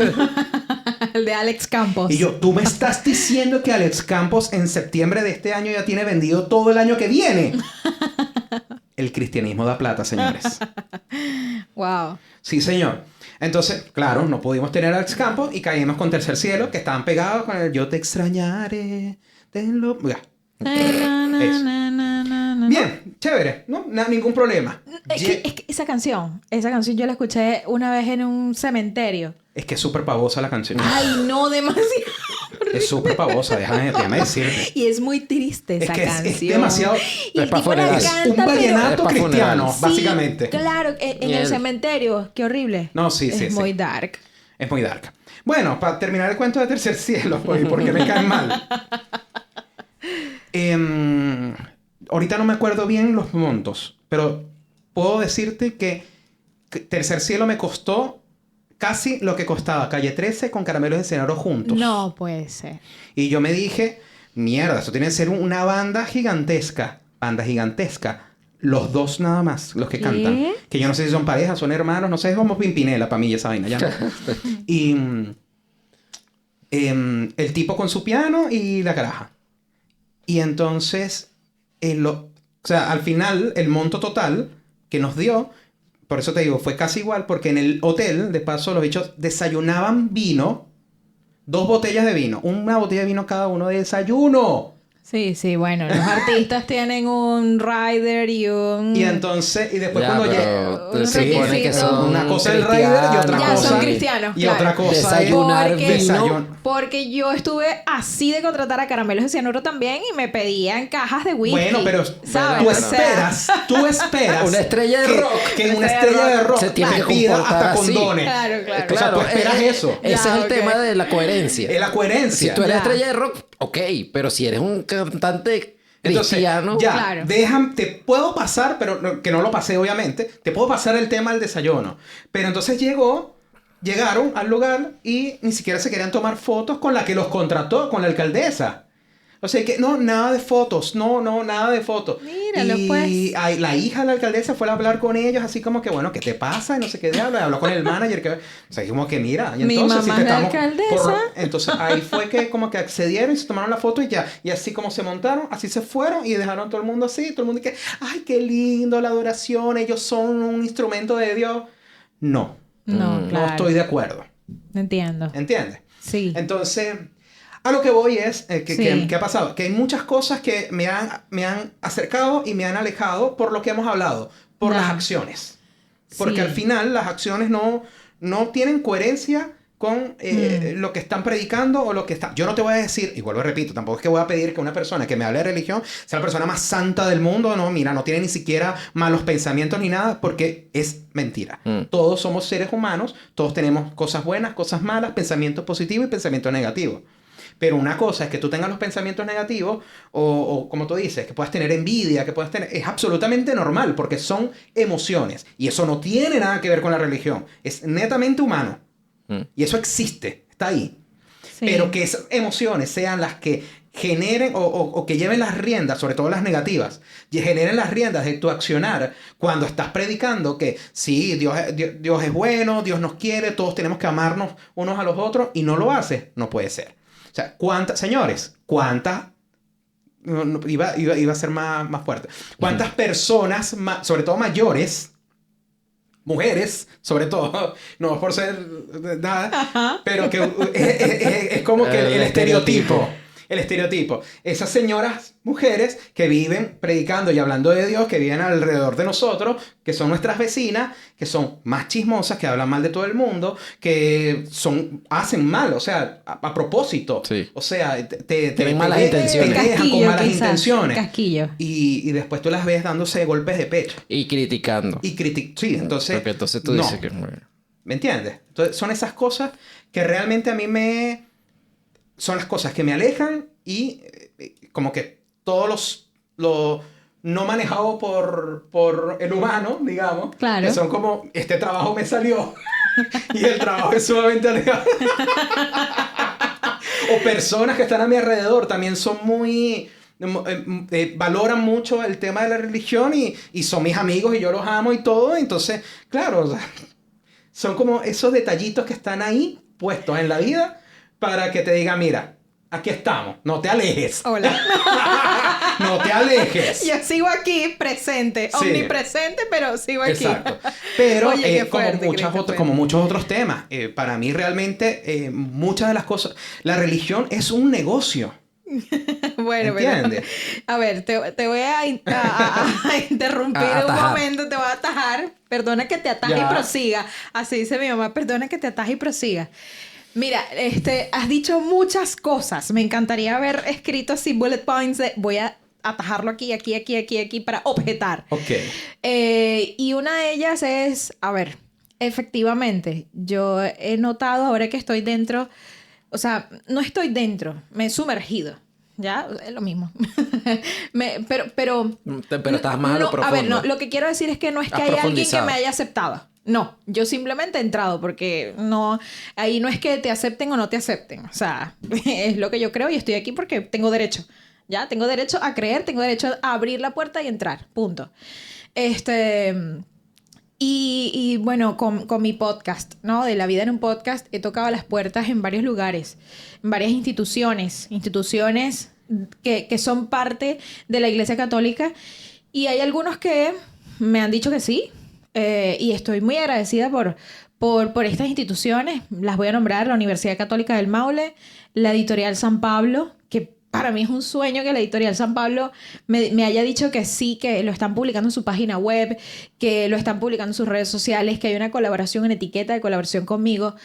El de Alex Campos. Y yo, ¿tú me estás diciendo que Alex Campos en septiembre de este año ya tiene vendido todo el año que viene? El cristianismo da plata, señores. Wow. Sí, señor. Entonces, claro, no pudimos tener a Alex Campos y caímos con Tercer Cielo, que estaban pegados con el Yo te extrañaré. Bien, chévere, ¿no? Ningún problema. Es que esa canción yo la escuché una vez en un cementerio. Es que es súper pavosa la canción. Ay, no, demasiado. Es súper pavosa, déjame decirte. Y es muy triste esa canción. Es demasiado... Y es pa' tipo, la funeral. canta, un vallenato pero... cristiano, Sí, básicamente. Claro, en el cementerio. Qué horrible. No, sí. Es muy dark. Es muy dark. Bueno, para terminar el cuento de Tercer Cielo, porque me caen mal. Ahorita no me acuerdo bien los montos, pero puedo decirte que Tercer Cielo me costó casi lo que costaba Calle 13 con Caramelos de Cianuro juntos. No puede ser. Y yo me dije, mierda, eso tiene que ser una banda gigantesca. Los dos nada más, los que cantan. Que yo no sé si son parejas, son hermanos, no sé, es como Pimpinela para mí esa vaina, ya no. Y el tipo con su piano y la caraja. Y entonces, al final, el monto total que nos dio, por eso te digo, fue casi igual, porque en el hotel, de paso, los bichos desayunaban vino 2 botellas de vino. Una botella de vino cada uno de desayuno. Sí, sí, bueno, los artistas tienen un rider y un... Y entonces, y después Ya, cuando pero un se supone que requisito. son una cosa el rider y otra Ya, cosa... son cristianos, Y claro. otra cosa Desayunar es... vino. Desayuno. Porque yo estuve así de contratar a Caramelos de Cianuro también y me pedían cajas de whisky. Bueno, pero ¿sabes? tú O sea, esperas Una estrella de rock. que una estrella de rock se tiene te que pida comportar hasta así. condones. Claro, claro. O sea, tú esperas eso. Ese Ya, es el ok. tema de la coherencia. Es la coherencia. Si tú eres Ya. estrella de rock, ok, pero si eres un cantante Entonces, cristiano, ya, Claro. te puedo pasar, pero que no lo pasé obviamente, te puedo pasar el tema del desayuno. Pero entonces llegaron al lugar y ni siquiera se querían tomar fotos con la que los contrató, con la alcaldesa. O sea que no, nada de fotos, no, nada de fotos. Míralo, y pues. la hija de la alcaldesa fue a hablar con ellos así como que, bueno, ¿qué te pasa? Y no sé qué diablo. Y habló con el manager que, o sea, como que mira, y Mi entonces mamá es la alcaldesa. entonces ahí fue que como que accedieron y se tomaron la foto y ya. Y así como se montaron, así se fueron y dejaron a todo el mundo así. Todo el mundo que, ay, qué lindo la adoración, ellos son un instrumento de Dios. No, No, no claro. estoy de acuerdo. Entiendo. ¿Entiendes? Sí. Entonces, a lo que voy es Sí. que ha pasado. Que hay muchas cosas que me han acercado y me han alejado por lo que hemos hablado, por Ya. las acciones. Porque Sí. al final las acciones no tienen coherencia con lo que están predicando o lo que está. Yo no te voy a decir, y vuelvo a repito, tampoco es que voy a pedir que una persona que me hable de religión sea la persona más santa del mundo. No, mira, no tiene ni siquiera malos pensamientos ni nada, porque es mentira. Todos somos seres humanos, todos tenemos cosas buenas, cosas malas, pensamientos positivos y pensamientos negativos. Pero una cosa es que tú tengas los pensamientos negativos o como tú dices, que puedas tener envidia, que puedas tener... Es absolutamente normal porque son emociones. Y eso no tiene nada que ver con la religión. Es netamente humano. Y eso existe. Está ahí. Sí. Pero que esas emociones sean las que generen o que lleven las riendas, sobre todo las negativas, y generen las riendas de tu accionar cuando estás predicando que sí, Dios es bueno, Dios nos quiere, todos tenemos que amarnos unos a los otros y no lo haces, no puede ser. O sea, señores, iba a ser más fuerte. ¿Cuántas personas, sobre todo mayores, mujeres, sobre todo, no es por ser nada, pero que es como que el estereotipo. El estereotipo. Esas señoras, mujeres que viven predicando y hablando de Dios, que viven alrededor de nosotros, que son nuestras vecinas, que son más chismosas, que hablan mal de todo el mundo, que hacen mal, o sea, a propósito. Sí. O sea, Tienen malas intenciones. Te dejan con Casquillo, malas quizás. intenciones. Casquillo. Y después tú las ves dándose golpes de pecho. y criticando. Sí, entonces... Porque entonces tú no. dices que... ¿Me entiendes? Entonces, son esas cosas que realmente a mí son las cosas que me alejan y como que todos lo no manejado por el humano, digamos. Claro. Que son como, este trabajo me salió y el trabajo es sumamente alejado. O personas que están a mi alrededor también son muy... valoran mucho el tema de la religión y son mis amigos y yo los amo y todo. Entonces, claro, o sea, son como esos detallitos que están ahí puestos en la vida para que te digan, mira, aquí estamos, no te alejes. Hola. No te alejes. Yo sigo aquí presente, Sí. omnipresente, pero sigo aquí. Exacto. Pero Oye, qué fuerte, como muchos otros temas, para mí realmente muchas de las cosas, la religión es un negocio. Bueno, ¿Entiendes? pero a ver, te voy a interrumpir A un atajar. momento, te voy a atajar. Perdona que te ataje Ya. y prosiga. Así dice mi mamá, perdona que te ataje y prosiga. Mira, has dicho muchas cosas. Me encantaría haber escrito así bullet points de voy a atajarlo aquí para objetar. Ok. Y una de ellas es, a ver, efectivamente, yo he notado ahora que estoy dentro, o sea, no estoy dentro, me he sumergido, ¿ya? Es lo mismo. Pero estás más a lo no, profundo. a ver, no, lo que quiero decir es que no es que Has haya alguien que profundizado. me haya aceptado. No, yo simplemente he entrado porque no, ahí no es que te acepten o no te acepten. O sea, es lo que yo creo y estoy aquí porque tengo derecho. Ya, tengo derecho a creer, tengo derecho a abrir la puerta y entrar. Punto. Y bueno, con mi podcast, ¿no? De La Vida en un Podcast, he tocado las puertas en varios lugares, en varias instituciones que son parte de la Iglesia Católica. Y hay algunos que me han dicho que sí. y estoy muy agradecida por estas instituciones. Las voy a nombrar: la Universidad Católica del Maule, la Editorial San Pablo, que para mí es un sueño que la Editorial San Pablo me haya dicho que sí, que lo están publicando en su página web, que lo están publicando en sus redes sociales, que hay una colaboración, en etiqueta de colaboración conmigo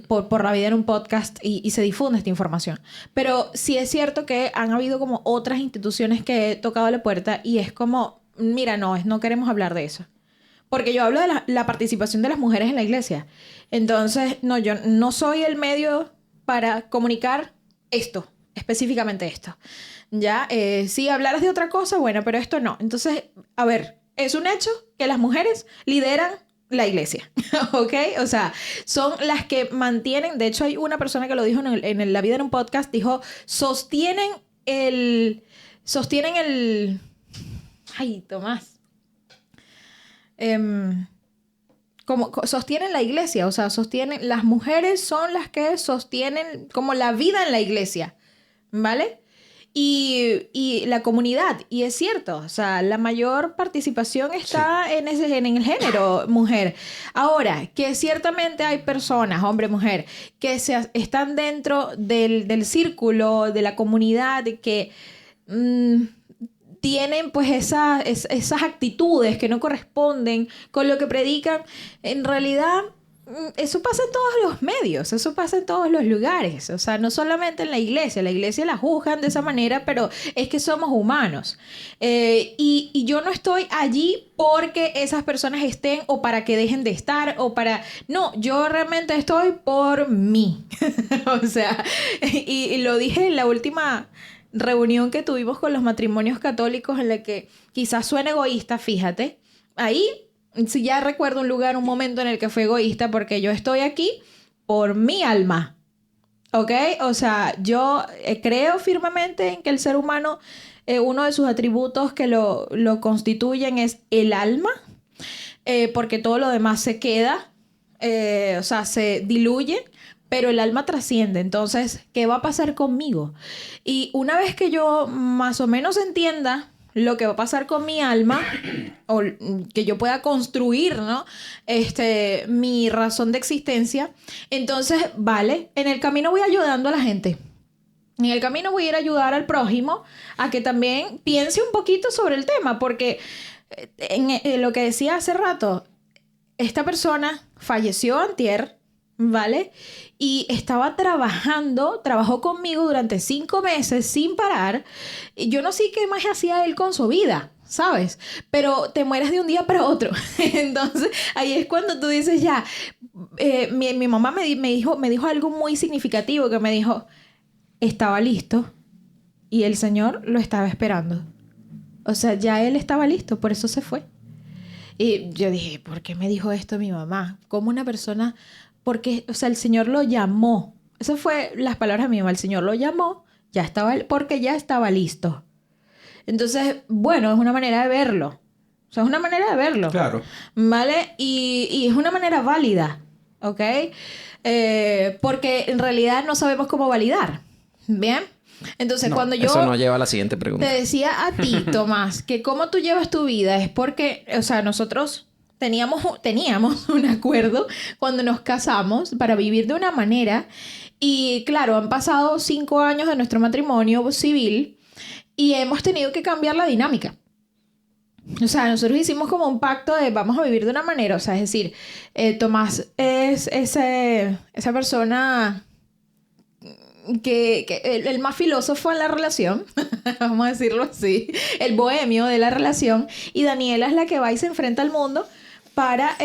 por La Vida en un Podcast, y se difunde esta información. Pero sí es cierto que han habido como otras instituciones que he tocado la puerta y es como, mira, no queremos hablar de eso. Porque yo hablo de la participación de las mujeres en la iglesia. Entonces, no, yo no soy el medio para comunicar esto, específicamente esto. Ya, si hablaras de otra cosa, bueno, pero esto no. Entonces, a ver, es un hecho que las mujeres lideran la iglesia, ¿ok? O sea, son las que mantienen. De hecho, hay una persona que lo dijo en La Vida en un Podcast, dijo, sostienen el... Ay, Tomás. Como sostienen la iglesia, o sea, las mujeres son las que sostienen como la vida en la iglesia, ¿vale? Y la comunidad, y es cierto, o sea, la mayor participación está en el género mujer. Ahora, que ciertamente hay personas, hombre, mujer, que están dentro del círculo, de la comunidad, que tienen pues esas actitudes que no corresponden con lo que predican. En realidad, eso pasa en todos los medios, eso pasa en todos los lugares. O sea, no solamente en la iglesia la juzgan de esa manera, pero es que somos humanos. Y yo no estoy allí porque esas personas estén o para que dejen de estar o para... No, yo realmente estoy por mí. O sea, y lo dije en la última reunión que tuvimos con los matrimonios católicos, en la que quizás suene egoísta, fíjate. Ahí sí ya recuerdo un momento en el que fue egoísta, porque yo estoy aquí por mi alma, ¿ok? O sea, yo creo firmemente en que el ser humano, uno de sus atributos que lo constituyen es el alma, porque todo lo demás se queda, o sea, se diluye, pero el alma trasciende. Entonces, ¿qué va a pasar conmigo? Y una vez que yo más o menos entienda lo que va a pasar con mi alma, o que yo pueda construir, ¿no? Mi razón de existencia, entonces, vale, en el camino voy ayudando a la gente. En el camino voy a ir a ayudar al prójimo a que también piense un poquito sobre el tema, porque en lo que decía hace rato, esta persona falleció antier, ¿vale? Y trabajó conmigo durante 5 meses sin parar. Y yo no sé qué más hacía él con su vida, ¿sabes? Pero te mueres de un día para otro. Entonces, ahí es cuando tú dices ya... mi mamá me dijo algo muy significativo, que me dijo, estaba listo y el Señor lo estaba esperando. O sea, ya él estaba listo, por eso se fue. Y yo dije, ¿por qué me dijo esto mi mamá? ¿Cómo una persona...? Porque, o sea, el Señor lo llamó. Esas fue las palabras de mi mamá. El Señor lo llamó, porque ya estaba listo. Entonces, bueno, es una manera de verlo. O sea, es una manera de verlo. Claro. ¿Vale? Y es una manera válida, ¿ok? Porque en realidad no sabemos cómo validar. ¿Bien? Entonces, cuando yo... Eso nos lleva a la siguiente pregunta. Te decía a ti, Tomás, que cómo tú llevas tu vida es porque, o sea, nosotros... Teníamos un acuerdo cuando nos casamos para vivir de una manera, y claro, han pasado 5 años de nuestro matrimonio civil y hemos tenido que cambiar la dinámica. O sea, nosotros hicimos como un pacto de vamos a vivir de una manera. O sea, es decir, Tomás es esa persona que el más filósofo en la relación, vamos a decirlo así, el bohemio de la relación, y Daniela es la que va y se enfrenta al mundo para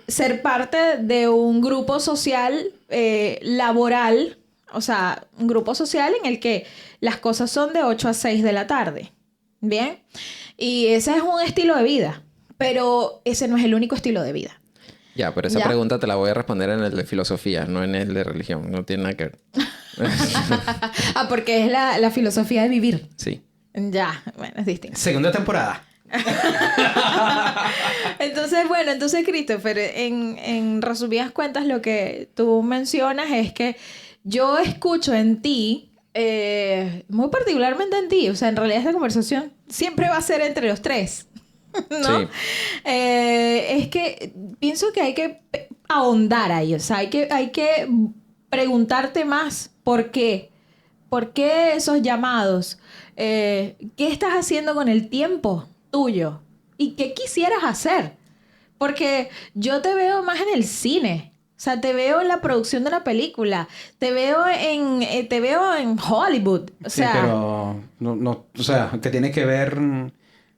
ser parte de un grupo social laboral, o sea, un grupo social en el que las cosas son de 8 a 6 de la tarde. ¿Bien? Y ese es un estilo de vida, pero ese no es el único estilo de vida. Ya, pero esa pregunta te la voy a responder en el de filosofía, no en el de religión. No tiene nada que ver. Porque es la filosofía de vivir. Sí. Ya, bueno, es distinto. Segunda temporada. Entonces, Christopher, en resumidas cuentas, lo que tú mencionas es que yo escucho en ti, muy particularmente en ti, o sea, en realidad esta conversación siempre va a ser entre los tres. ¿no? Sí. Es que pienso que hay que ahondar ahí, o sea, hay que preguntarte más por qué. ¿Por qué esos llamados? ¿Qué estás haciendo con el tiempo tuyo? ¿Y qué quisieras hacer? Porque yo te veo más en el cine. O sea, te veo en la producción de la película. Te veo en Hollywood. O Sí, sea, pero no, o sea, que tiene que ver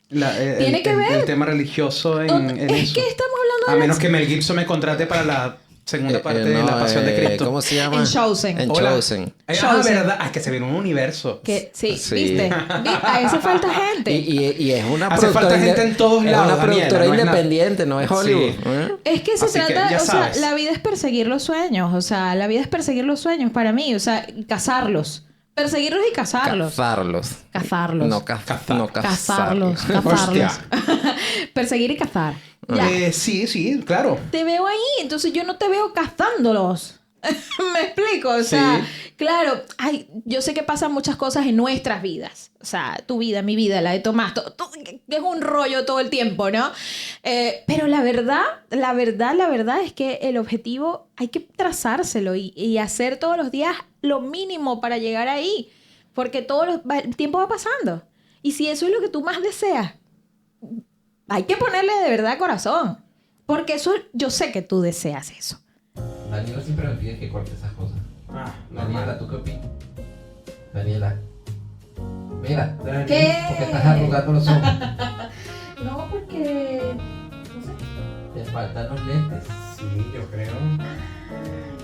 Tiene que ver. el tema religioso en es eso. que estamos hablando A de menos que Mel Gibson me contrate para la segunda parte de no, La Pasión de Cristo. ¿Cómo se llama? En Chosen. En Hola. Chosen. Chosen. ¿Verdad? Es que se viene un universo. que sí, Sí. ¿viste? A eso falta gente. Y es una Hace falta productora gente en todos lados, Es una Daniela, productora no es nada. independiente, no es Hollywood. Sí. ¿Eh? Es que se Así que trata, ya o sea, sabes. la vida es perseguir los sueños, o sea, la vida es perseguir los sueños para mí, o sea, cazarlos. Perseguirlos y cazarlos. Cazarlos. Cazarlos. No, Cazar. no Cazarlos. Hostia. Cazarlos. Perseguir y cazar. Ya. Sí, claro. Te veo ahí, entonces yo no te veo cazándolos. ¿Me explico? O sea, claro, yo sé que pasan muchas cosas en nuestras vidas. O sea, tu vida, mi vida, la de Tomás, es un rollo todo el tiempo, ¿no? Pero la verdad es que el objetivo hay que trazárselo y hacer todos los días lo mínimo para llegar ahí. Porque el tiempo va pasando. Y si eso es lo que tú más deseas, hay que ponerle de verdad corazón. Porque eso, yo sé que tú deseas eso. Daniela siempre me pide que corte esas cosas. Daniela, ¿tú qué opinas? Daniela. Mira, ¿Qué? porque estás arrugando los ojos. No, porque... Te faltan los lentes. Sí, yo creo.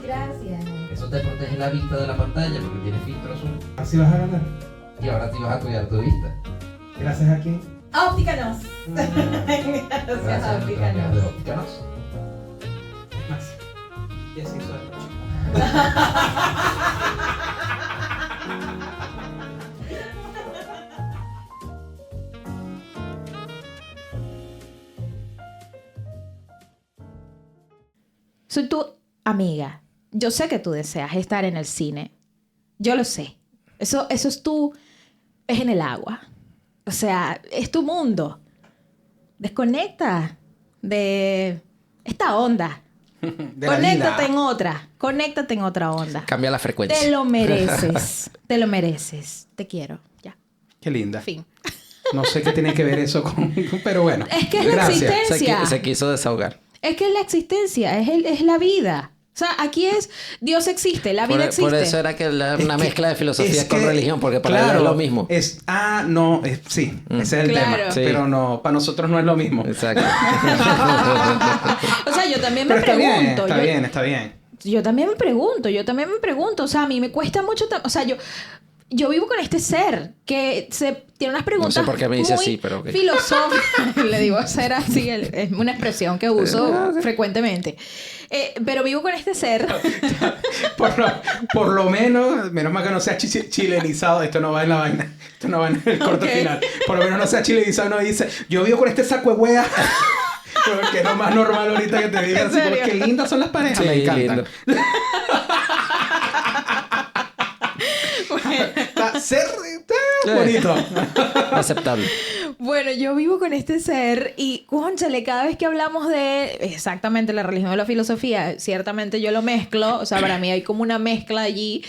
Gracias. Eso te protege la vista de la pantalla porque tiene filtro azul. ¿Así vas a ganar? Y ahora sí vas a cuidar tu vista. Gracias a quién. Óptica Nos. Gracias a nuestros amigos de Óptica Nos. Más. Y así soy. Soy tu amiga. Yo sé que tú deseas estar en el cine. Yo lo sé. Eso es es en el agua. O sea, es tu mundo. Desconecta de esta onda. De la Conéctate vida. Conéctate en otra onda. Cambia la frecuencia. Te lo mereces. Te lo mereces. Te quiero. Ya. Qué linda. Fin. No sé qué tiene que ver eso con... Pero bueno. Es que es la Gracias. existencia. Se quiso desahogar. Es que es la existencia. Es la vida. O sea, aquí es... Dios existe. La vida existe. Por eso era que una mezcla de filosofía es con que, religión, porque para él claro, es lo mismo. Sí, ese es el Claro. tema. Sí. Pero no, para nosotros no es lo mismo. Exacto. O sea, yo también me Pero está pregunto. bien, está bien. Yo también me pregunto. O sea, a mí me cuesta mucho... O sea, yo vivo con este ser que tiene unas preguntas No sé por qué me dice muy así, pero ok. filosóficas. Le digo ser así, es una expresión que uso frecuentemente. Pero vivo con este ser. Por lo menos mal que no sea chilenizado. Esto no va en la vaina. Esto no va en el corte Ok. final. Por lo menos no sea chilenizado. No dice, yo vivo con este saco de wea. Que es lo más normal ahorita que te digan. ¿En Así, como, serio? qué lindas son las parejas. Sí, me encantan. lindo. Bonito. Aceptable. Bueno, yo vivo con este ser y, cónchale, cada vez que hablamos de exactamente la religión o la filosofía, ciertamente yo lo mezclo, o sea, para mí hay como una mezcla allí,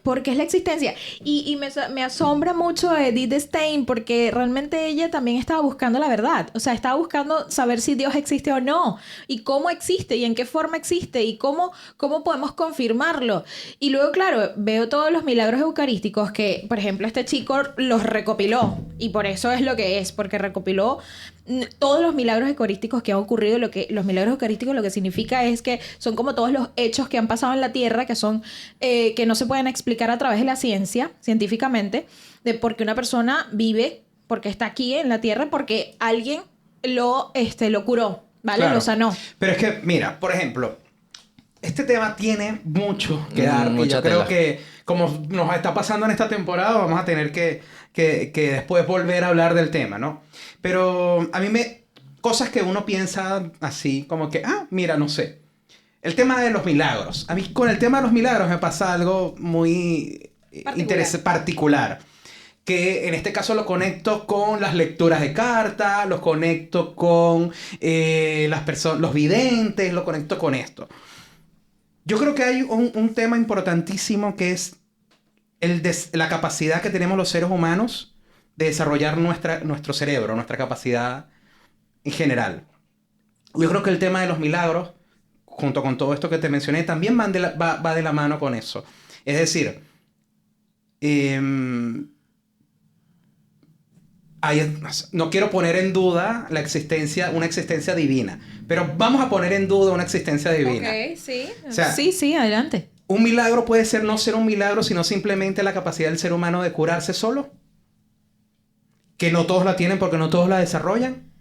porque es la existencia. Y me asombra mucho Edith Stein, porque realmente ella también estaba buscando la verdad, o sea, estaba buscando saber si Dios existe o no, y cómo existe, y en qué forma existe, y cómo podemos confirmarlo. Y luego, claro, veo todos los milagros eucarísticos que, por ejemplo, este chico los recopiló, y por eso es lo que es, porque recopiló todos los milagros eucarísticos que han ocurrido. Los milagros eucarísticos lo que significa es que son como todos los hechos que han pasado en la tierra, que son que no se pueden explicar a través de la ciencia, científicamente, de por qué una persona vive, porque está aquí en la tierra, porque alguien lo curó, ¿vale? Claro. Lo sanó. Pero es que, mira, por ejemplo, este tema tiene mucho que dar. Y Mucha yo creo tela. que, como nos está pasando en esta temporada, vamos a tener que después volver a hablar del tema, ¿no? Pero a mí cosas que uno piensa así, como que, mira, no sé. El tema de los milagros. A mí con el tema de los milagros me pasa algo muy particular. que en este caso lo conecto con las lecturas de cartas, los conecto con los videntes, lo conecto con esto. Yo creo que hay un tema importantísimo que es la capacidad que tenemos los seres humanos de desarrollar nuestro cerebro, nuestra capacidad en general. Yo creo que el tema de los milagros, junto con todo esto que te mencioné, también va de la mano con eso. Es decir, no quiero poner en duda una existencia divina, pero vamos a poner en duda una existencia divina. Ok, sí. O sea, sí, adelante. Un milagro puede no ser un milagro, sino simplemente la capacidad del ser humano de curarse solo. Que no todos la tienen porque no todos la desarrollan.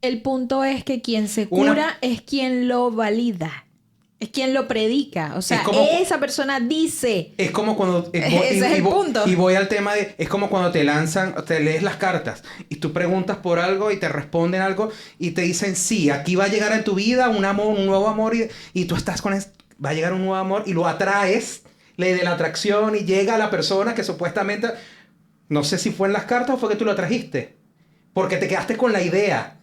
El punto es que quien se cura es quien lo valida. Es quien lo predica. O sea, esa persona dice. Es como cuando... Ese es el punto. Y voy al tema de... Es como cuando te lees las cartas y tú preguntas por algo y te responden algo y te dicen, sí, aquí va a llegar en tu vida un nuevo amor y tú estás con... Va a llegar un nuevo amor y lo atraes, ley de la atracción, y llega a la persona que supuestamente... No sé si fue en las cartas o fue que tú lo trajiste. Porque te quedaste con la idea.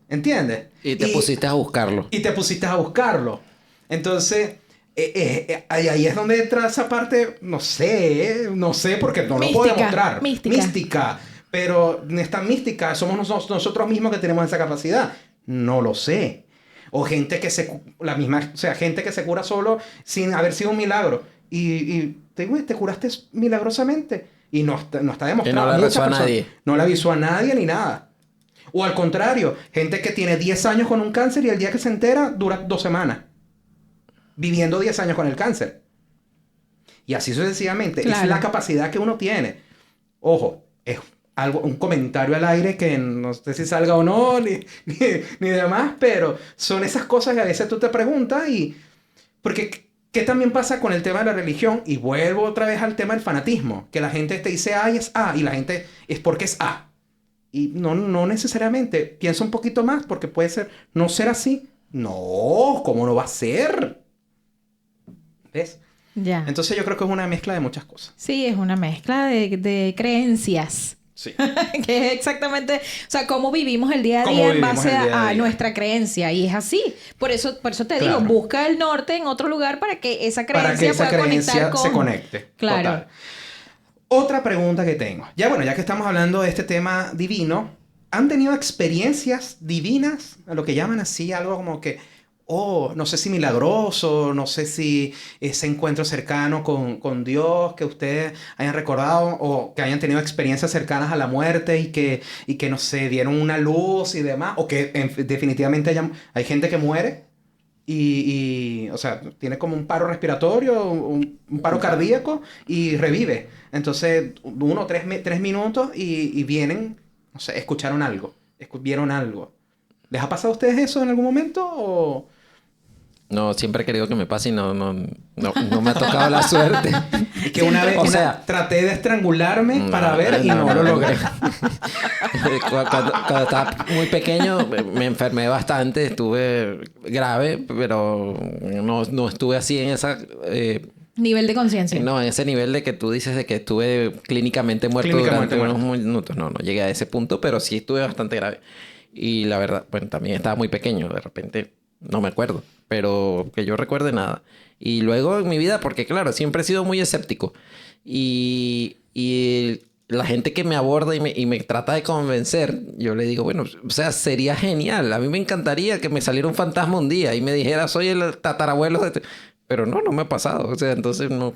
¿Entiendes? Y te pusiste a buscarlo. Y te pusiste a buscarlo. Entonces, ahí es donde entra esa parte, no sé porque no lo puedo demostrar. Mística. Pero en esta mística somos nosotros mismos que tenemos esa capacidad. No lo sé. O gente que gente que se cura solo sin haber sido un milagro. Y te curaste milagrosamente. Y no está demostrado. Que no le avisó a nadie. No le avisó a nadie ni nada. O al contrario, gente que tiene 10 años con un cáncer y el día que se entera dura 2 semanas. Viviendo 10 años con el cáncer. Y así sucesivamente. Claro. Es la capacidad que uno tiene. Ojo, es un comentario al aire que no sé si salga o no, ni demás, pero son esas cosas que a veces tú te preguntas y... Porque... ¿Qué también pasa con el tema de la religión? Y vuelvo otra vez al tema del fanatismo. Que la gente te dice A y es A. Y la gente es porque es A. Y no necesariamente. Piensa un poquito más porque puede ser... ¿No ser así? No, ¿cómo no va a ser? ¿Ves? Ya. Entonces yo creo que es una mezcla de muchas cosas. Sí, es una mezcla de creencias. Sí. Que es exactamente, o sea, cómo vivimos el día a día en base a nuestra creencia. Y es así. Por eso te digo, busca el norte en otro lugar para que esa creencia se conecte. Claro. Total. Otra pregunta que tengo. Ya que estamos hablando de este tema divino, ¿han tenido experiencias divinas? A lo que llaman así, algo como que... no sé si milagroso, no sé si ese encuentro cercano con Dios que ustedes hayan recordado o que hayan tenido experiencias cercanas a la muerte y que no sé, dieron una luz y demás, o que definitivamente hay gente que muere y o sea, tiene como un paro respiratorio, un paro cardíaco y revive. Entonces, 1 o 3 minutos y vienen, no sé, escucharon algo, vieron algo. ¿Les ha pasado a ustedes eso en algún momento o...? No, siempre he querido que me pase y no me ha tocado la suerte. Es que una vez traté de estrangularme para ver y no lo logré. Cuando estaba muy pequeño me enfermé bastante, estuve grave, pero no estuve así en esa... nivel de conciencia. No, en ese nivel de que tú dices de que estuve clínicamente muerto durante unos minutos. No llegué a ese punto, pero sí estuve bastante grave. Y la verdad, bueno, también estaba muy pequeño, de repente no me acuerdo, pero que yo recuerde nada. Y luego en mi vida, porque claro, siempre he sido muy escéptico. Y la gente que me aborda y me trata de convencer, yo le digo, bueno, o sea, sería genial. A mí me encantaría que me saliera un fantasma un día y me dijera, soy el tatarabuelo de... Pero no me ha pasado. O sea, entonces no...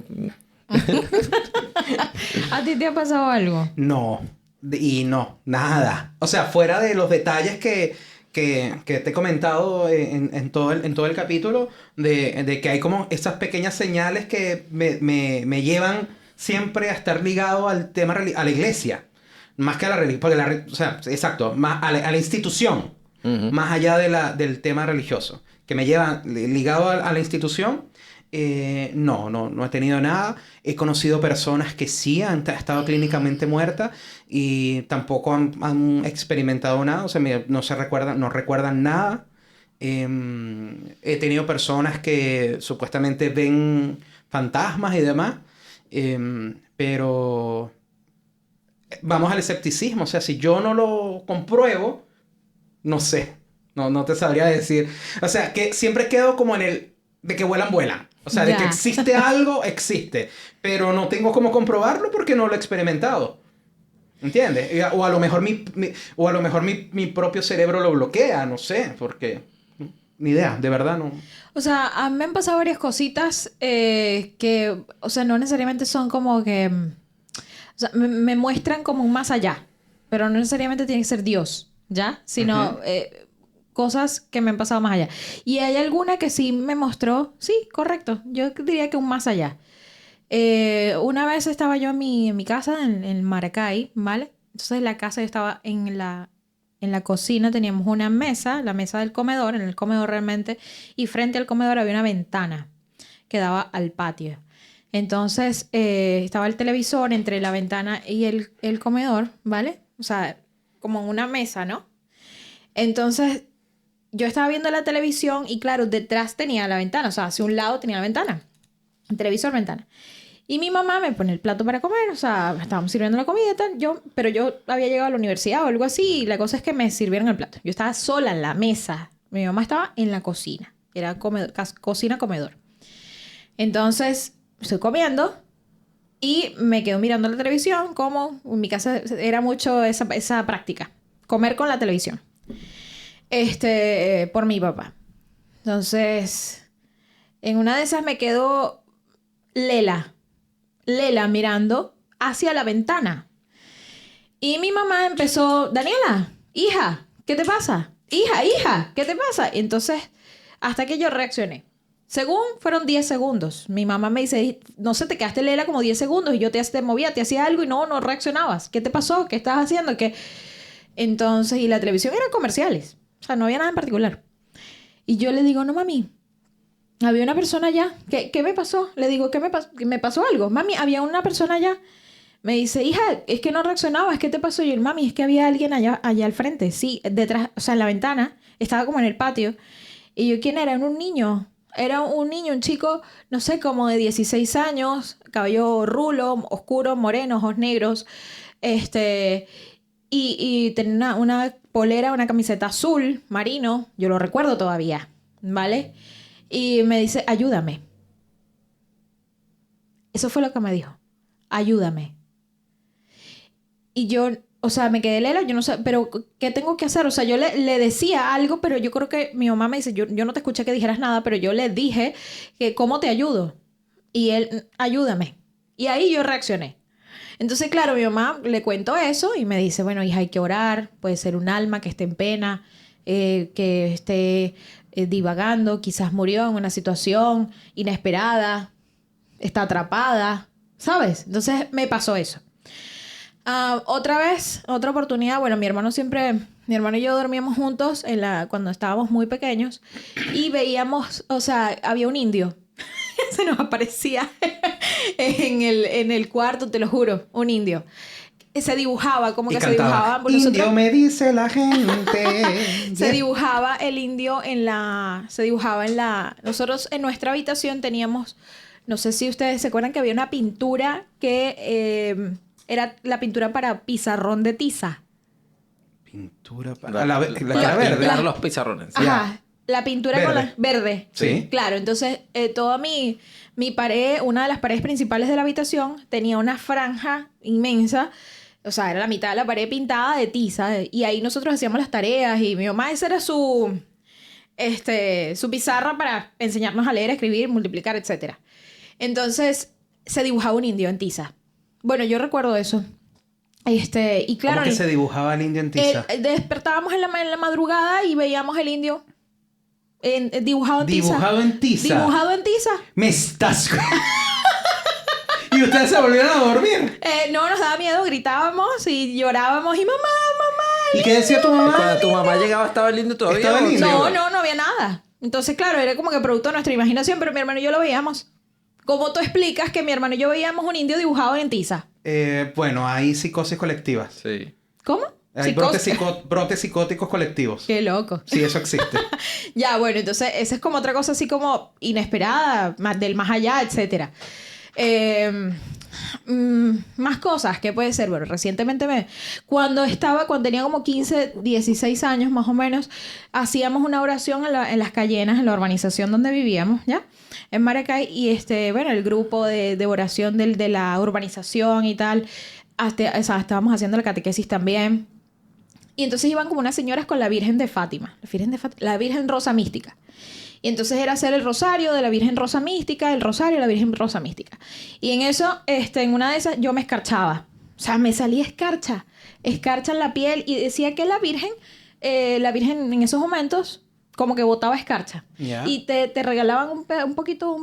¿A ti te ha pasado algo? No. Y no, nada. O sea, fuera de los detalles que te he comentado en todo el capítulo, de que hay como esas pequeñas señales que me llevan siempre a estar ligado al tema, a la iglesia. Más que a la religión. O sea, exacto, más a la institución. Uh-huh. Más allá del tema religioso. Que me llevan ligado a la institución. No he tenido nada. He conocido personas que sí han estado clínicamente muertas y tampoco han experimentado nada, o sea, no recuerdan nada. He tenido personas que supuestamente ven fantasmas y demás, pero vamos al escepticismo. O sea, si yo no lo compruebo, no sé. No te sabría decir. O sea, que siempre quedo como en el de que vuelan, vuelan. O sea, de que existe algo, existe. Pero no tengo cómo comprobarlo porque no lo he experimentado. ¿Entiendes? O a lo mejor mi propio cerebro lo bloquea, no sé, porque ni idea, de verdad no. O sea, a mí me han pasado varias cositas que, o sea, no necesariamente son como que, o sea, me muestran como un más allá, pero no necesariamente tiene que ser Dios, ¿ya? Sino cosas que me han pasado más allá. Y hay alguna que sí me mostró, sí, correcto, yo diría que un más allá. Una vez estaba yo en mi casa, en Maracay, ¿vale? Entonces la casa yo estaba en la cocina, teníamos una mesa, la mesa del comedor, en el comedor realmente, y frente al comedor había una ventana que daba al patio. Entonces estaba el televisor entre la ventana y el comedor, ¿vale? O sea, como en una mesa, ¿no? Entonces yo estaba viendo la televisión y claro, detrás tenía la ventana, o sea, hacia un lado tenía la ventana, el televisor, ventana. Y mi mamá me pone el plato para comer, o sea, estábamos sirviendo la comida y tal, pero yo había llegado a la universidad o algo así, y la cosa es que me sirvieron el plato. Yo estaba sola en la mesa, mi mamá estaba en la cocina, era cocina-comedor. Entonces, estoy comiendo y me quedo mirando la televisión, como en mi casa era mucho esa práctica, comer con la televisión. Por mi papá. Entonces, en una de esas me quedó Lela mirando hacia la ventana. Y mi mamá empezó, Daniela, hija, ¿qué te pasa? Hija, ¿qué te pasa? Y entonces, hasta que yo reaccioné. Según fueron 10 segundos. Mi mamá me dice, no sé, te quedaste Lela como 10 segundos y yo te movía, te hacía algo y no reaccionabas. ¿Qué te pasó? ¿Qué estás haciendo? ¿Qué? Entonces, y la televisión eran comerciales. O sea, no había nada en particular. Y yo le digo, no, mami, había una persona allá. ¿Qué me pasó? Le digo, ¿qué me pasó? ¿Me pasó algo? Mami, había una persona allá. Me dice, hija, es que no reaccionabas. ¿Qué te pasó? Y yo, mami, es que había alguien allá al frente. Sí, detrás, o sea, en la ventana. Estaba como en el patio. Y yo, ¿quién era? Era un niño. Era un niño, un chico, no sé, como de 16 años. Cabello rulo, oscuro, moreno, ojos negros. Y tenía una polera, una camiseta azul, marino. Yo lo recuerdo todavía, ¿vale? Y me dice, ayúdame. Eso fue lo que me dijo. Ayúdame. Y yo, o sea, me quedé lela, yo no sé, pero ¿qué tengo que hacer? O sea, yo le decía algo, pero yo creo que mi mamá me dice, yo no te escuché que dijeras nada, pero yo le dije que ¿cómo te ayudo? Y él, ayúdame. Y ahí yo reaccioné. Entonces, claro, mi mamá le cuento eso y me dice, bueno, hija, hay que orar, puede ser un alma que esté en pena, que esté divagando, quizás murió en una situación inesperada, está atrapada, ¿sabes? Entonces me pasó eso. Otra vez, otra oportunidad, bueno, mi hermano y yo dormíamos juntos cuando estábamos muy pequeños y veíamos, o sea, había un indio. Se nos aparecía en el cuarto, te lo juro, un indio. Se dibujaba, como que cantaba, se dibujaba. Indio me dice la gente. Se dibujaba el indio nosotros en nuestra habitación teníamos, no sé si ustedes se acuerdan que había una pintura que era la pintura para pizarrón de tiza. Pintura para la verde. Los pizarrones. Ajá. La pintura verde. con la verde. Sí. Claro, entonces toda mi pared, una de las paredes principales de la habitación, tenía una franja inmensa. O sea, era la mitad de la pared pintada de tiza. Y ahí nosotros hacíamos las tareas. Y mi mamá, esa era su pizarra para enseñarnos a leer, escribir, multiplicar, etc. Entonces, se dibujaba un indio en tiza. Bueno, yo recuerdo eso. Y claro... ¿Cómo que se dibujaba el indio en tiza? Despertábamos en la madrugada y veíamos el indio dibujado en tiza. ¿Dibujado en tiza? Dibujado en tiza. ¡Me estás... ¿Y ustedes se volvieron a dormir? No, nos daba miedo, gritábamos y llorábamos y mamá. ¿Y qué decía tu mamá? Cuando tu mamá llegaba estaba lindo todavía. Estaba lindo. No había nada. Entonces, claro, era como que producto de nuestra imaginación, pero mi hermano y yo lo veíamos. ¿Cómo tú explicas que mi hermano y yo veíamos un indio dibujado en tiza? Bueno, hay psicosis colectivas. Sí. ¿Cómo? Hay brotes psicóticos colectivos. Qué loco. Sí, eso existe. Ya, bueno, entonces esa es como otra cosa así como inesperada, del más allá, etcétera. Más cosas, ¿qué puede ser? Bueno, recientemente cuando tenía como 15, 16 años más o menos, hacíamos una oración en las Cayenas, en la urbanización donde vivíamos, ¿ya? En Maracay, y bueno, el grupo de oración de la urbanización y tal, estábamos haciendo la catequesis también. Y entonces iban como unas señoras con la Virgen de Fátima, la Virgen Rosa Mística. Y entonces era hacer el rosario de la Virgen Rosa Mística, el rosario de la Virgen Rosa Mística. Y en eso, en una de esas, yo me escarchaba. O sea, me salía escarcha en la piel, y decía que la Virgen en esos momentos, como que botaba escarcha. Yeah. Y te regalaban un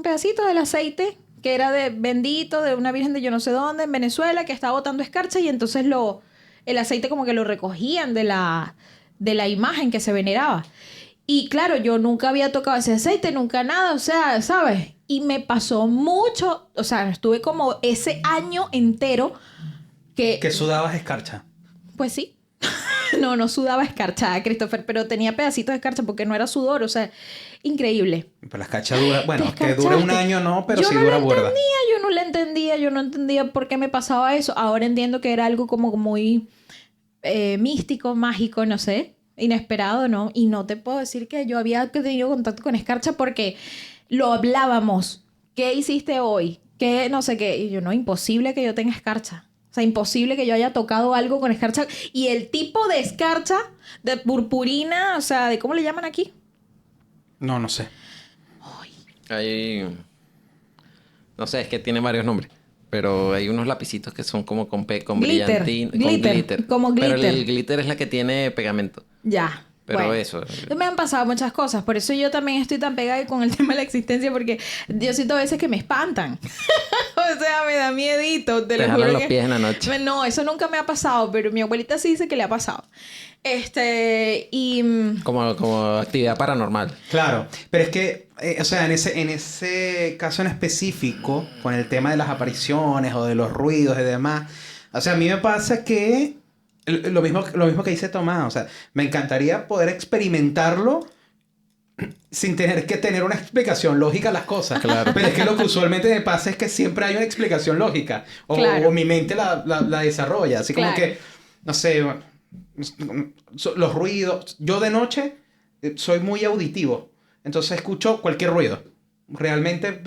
pedacito del aceite, que era de bendito, de una Virgen de yo no sé dónde, en Venezuela, que estaba botando escarcha, y entonces el aceite como que lo recogían de la imagen que se veneraba. Y claro, yo nunca había tocado ese aceite, nunca nada, o sea, ¿sabes? Y me pasó mucho, o sea, estuve como ese año entero que... Que sudabas escarcha. Pues sí. No sudaba escarcha, Christopher, pero tenía pedacitos de escarcha porque no era sudor, o sea, increíble. Pero la escarcha dura, bueno, Te que dure un año no, pero sí dura burda. Yo no entendía por qué me pasaba eso. Ahora entiendo que era algo como muy místico, mágico, no sé. Inesperado, ¿no? Y no te puedo decir que yo había tenido contacto con escarcha porque lo hablábamos. ¿Qué hiciste hoy? ¿Qué no sé qué? Y yo, no, imposible que yo tenga escarcha. O sea, imposible que yo haya tocado algo con escarcha. Y el tipo de escarcha, de purpurina, o sea, ¿de cómo le llaman aquí? No sé. Hay... No sé, es que tiene varios nombres. Pero hay unos lapicitos que son como con brillantina. Con glitter. Como glitter. Pero el glitter es la que tiene pegamento. Ya. Pero bueno, eso. Me han pasado muchas cosas. Por eso yo también estoy tan pegada con el tema de la existencia, porque yo siento a veces que me espantan. O sea, me da miedito. Te jalan los pies en la noche. No, eso nunca me ha pasado, pero mi abuelita sí dice que le ha pasado. Como actividad paranormal. Claro, pero es que, o sea, en ese caso en específico, con el tema de las apariciones o de los ruidos y demás, o sea, a mí me pasa que lo mismo que dice Tomás, o sea, me encantaría poder experimentarlo sin tener que tener una explicación lógica a las cosas. Claro. Pero es que lo que usualmente me pasa es que siempre hay una explicación lógica. Claro. O mi mente la desarrolla. Así como Claro. que, no sé, los ruidos. Yo de noche soy muy auditivo. Entonces escucho cualquier ruido. Realmente,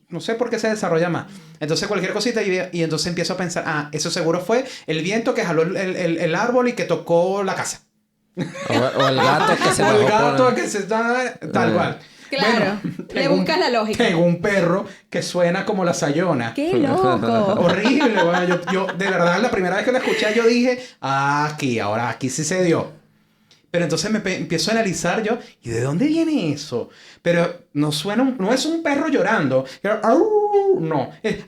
no sé por qué se desarrolla más. Entonces cualquier cosita y entonces empiezo a pensar, eso seguro fue el viento que jaló el árbol y que tocó la casa. O el gato que se O el bajó gato por... que se está tal cual. Claro, le buscas la lógica. Tengo un perro que suena como la Sayona. ¡Qué loco! Horrible, bueno, yo de verdad la primera vez que la escuché yo dije, aquí sí se dio. Pero entonces empiezo a analizar yo, ¿y de dónde viene eso? Pero no suena, no es un perro llorando. No, es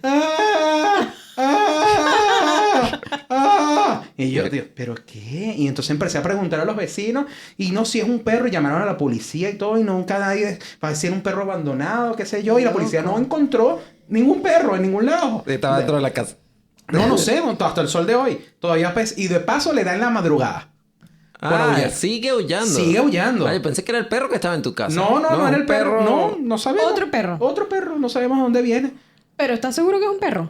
y yo, Dios, ¿pero qué? Y entonces empecé a preguntar a los vecinos, y no, si es un perro, y llamaron a la policía y todo, y nunca nadie, para decir un perro abandonado, qué sé yo, y la policía no encontró ningún perro en ningún lado. Estaba dentro de la casa. No sé, hasta el sol de hoy. Todavía y de paso le da en la madrugada. Sigue aullando. Sigue aullando. Yo pensé que era el perro que estaba en tu casa. No era el perro. No sabemos. Otro perro, no sabemos de dónde viene. Pero ¿estás seguro que es un perro?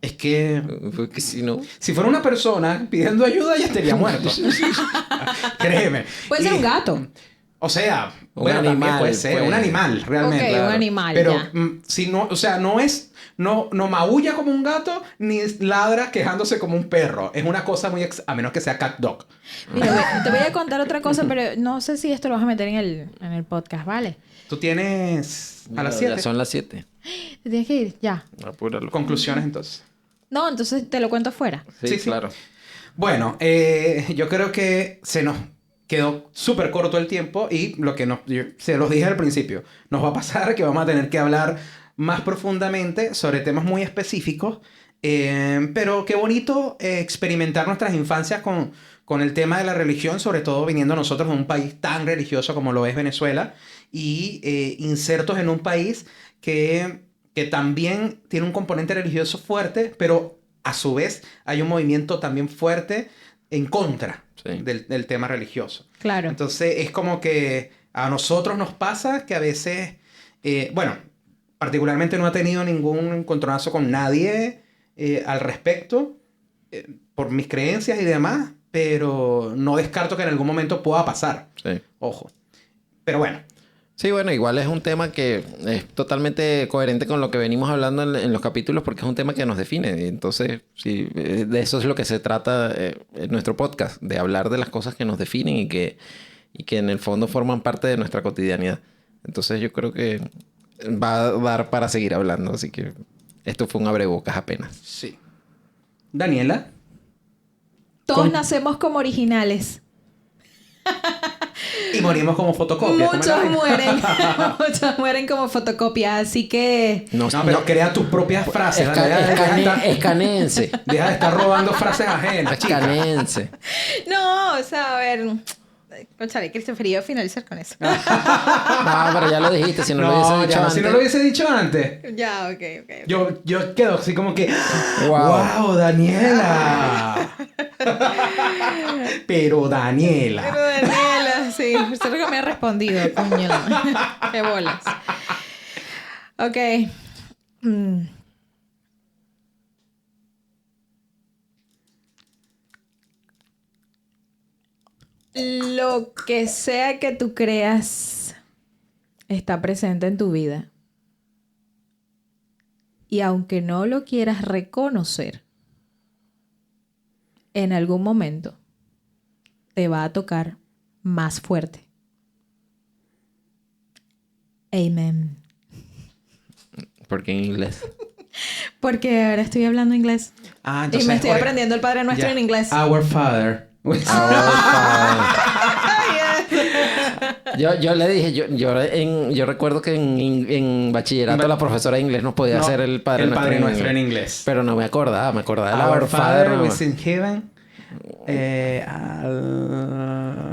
Es que... Porque si no... Si fuera una persona pidiendo ayuda, ya estaría muerto. Créeme. Puede ser un gato. O sea, Un bueno, animal, también puede ser. pues. Un animal, realmente. Ok, Claro. un animal, Pero ya. si no... O sea, no maulla como un gato, ni ladra quejándose como un perro. Es una cosa muy... a menos que sea cat dog. Mira, te voy a contar otra cosa, pero no sé si esto lo vas a meter en el podcast, ¿vale? Tú tienes... A las 7. Ya son las 7. Te tienes que ir, ya. Apúralo. Conclusiones, entonces. No, entonces te lo cuento afuera. Sí, Sí. claro. Bueno, yo creo que se nos quedó súper corto el tiempo y se los dije al principio, nos va a pasar que vamos a tener que hablar más profundamente sobre temas muy específicos, pero qué bonito experimentar nuestras infancias con el tema de la religión, sobre todo viniendo nosotros de un país tan religioso como lo es Venezuela y insertos en un país que también tiene un componente religioso fuerte, pero a su vez hay un movimiento también fuerte en contra del tema religioso. Claro. Entonces es como que a nosotros nos pasa que a veces, bueno, particularmente no he tenido ningún encontronazo con nadie al respecto, por mis creencias y demás, pero no descarto que en algún momento pueda pasar. Sí. Ojo. Pero bueno. Sí, bueno, igual es un tema que es totalmente coherente con lo que venimos hablando en los capítulos porque es un tema que nos define. Entonces, sí, de eso es lo que se trata en nuestro podcast, de hablar de las cosas que nos definen y que en el fondo forman parte de nuestra cotidianidad. Entonces yo creo que va a dar para seguir hablando, así que esto fue un abrebocas apenas. Sí. Daniela. Todos nacemos como originales. Y morimos como fotocopias. Muchos mueren como fotocopias, así que... No, pero crea tus propias frases. Escaneense. Deja de estar robando frases ajenas, chica. Escaneense. No, o sea, a ver... Conchale, Christopher, yo finalizar con eso. No, pero ya lo dijiste, si no lo hubiese dicho antes. Si no lo hubiese dicho antes. Ya, ok. Yo quedo así como que... ¡Wow, Daniela! Pero Daniela, sí. Usted que me ha respondido, coño. Qué bolas. Ok. Lo que sea que tú creas está presente en tu vida. Y aunque no lo quieras reconocer, en algún momento te va a tocar más fuerte. Amen. ¿Por qué en inglés? Porque ahora estoy hablando inglés. entonces, y me estoy aprendiendo el Padre Nuestro en inglés. Our Father. Yo le dije, yo recuerdo que en bachillerato la profesora de inglés nos podía hacer el Padre Nuestro en inglés. Pero no me acordaba, de Our Father who is in heaven.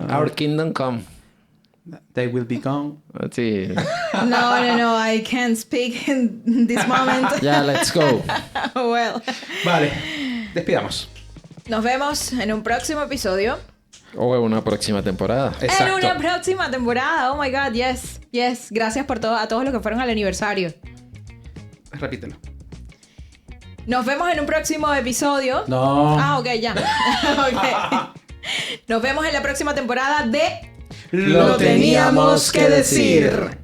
Our kingdom come. They will be gone. Sí. No, I can't speak in this moment. Ya, let's go. Well. Vale, despidamos. Nos vemos en un próximo episodio. O en una próxima temporada. Exacto. En una próxima temporada. Oh my God, yes. Gracias por a todos los que fueron al aniversario. Repítelo. Nos vemos en un próximo episodio. No. Ok, ya. Okay. Nos vemos en la próxima temporada de... Lo teníamos que decir.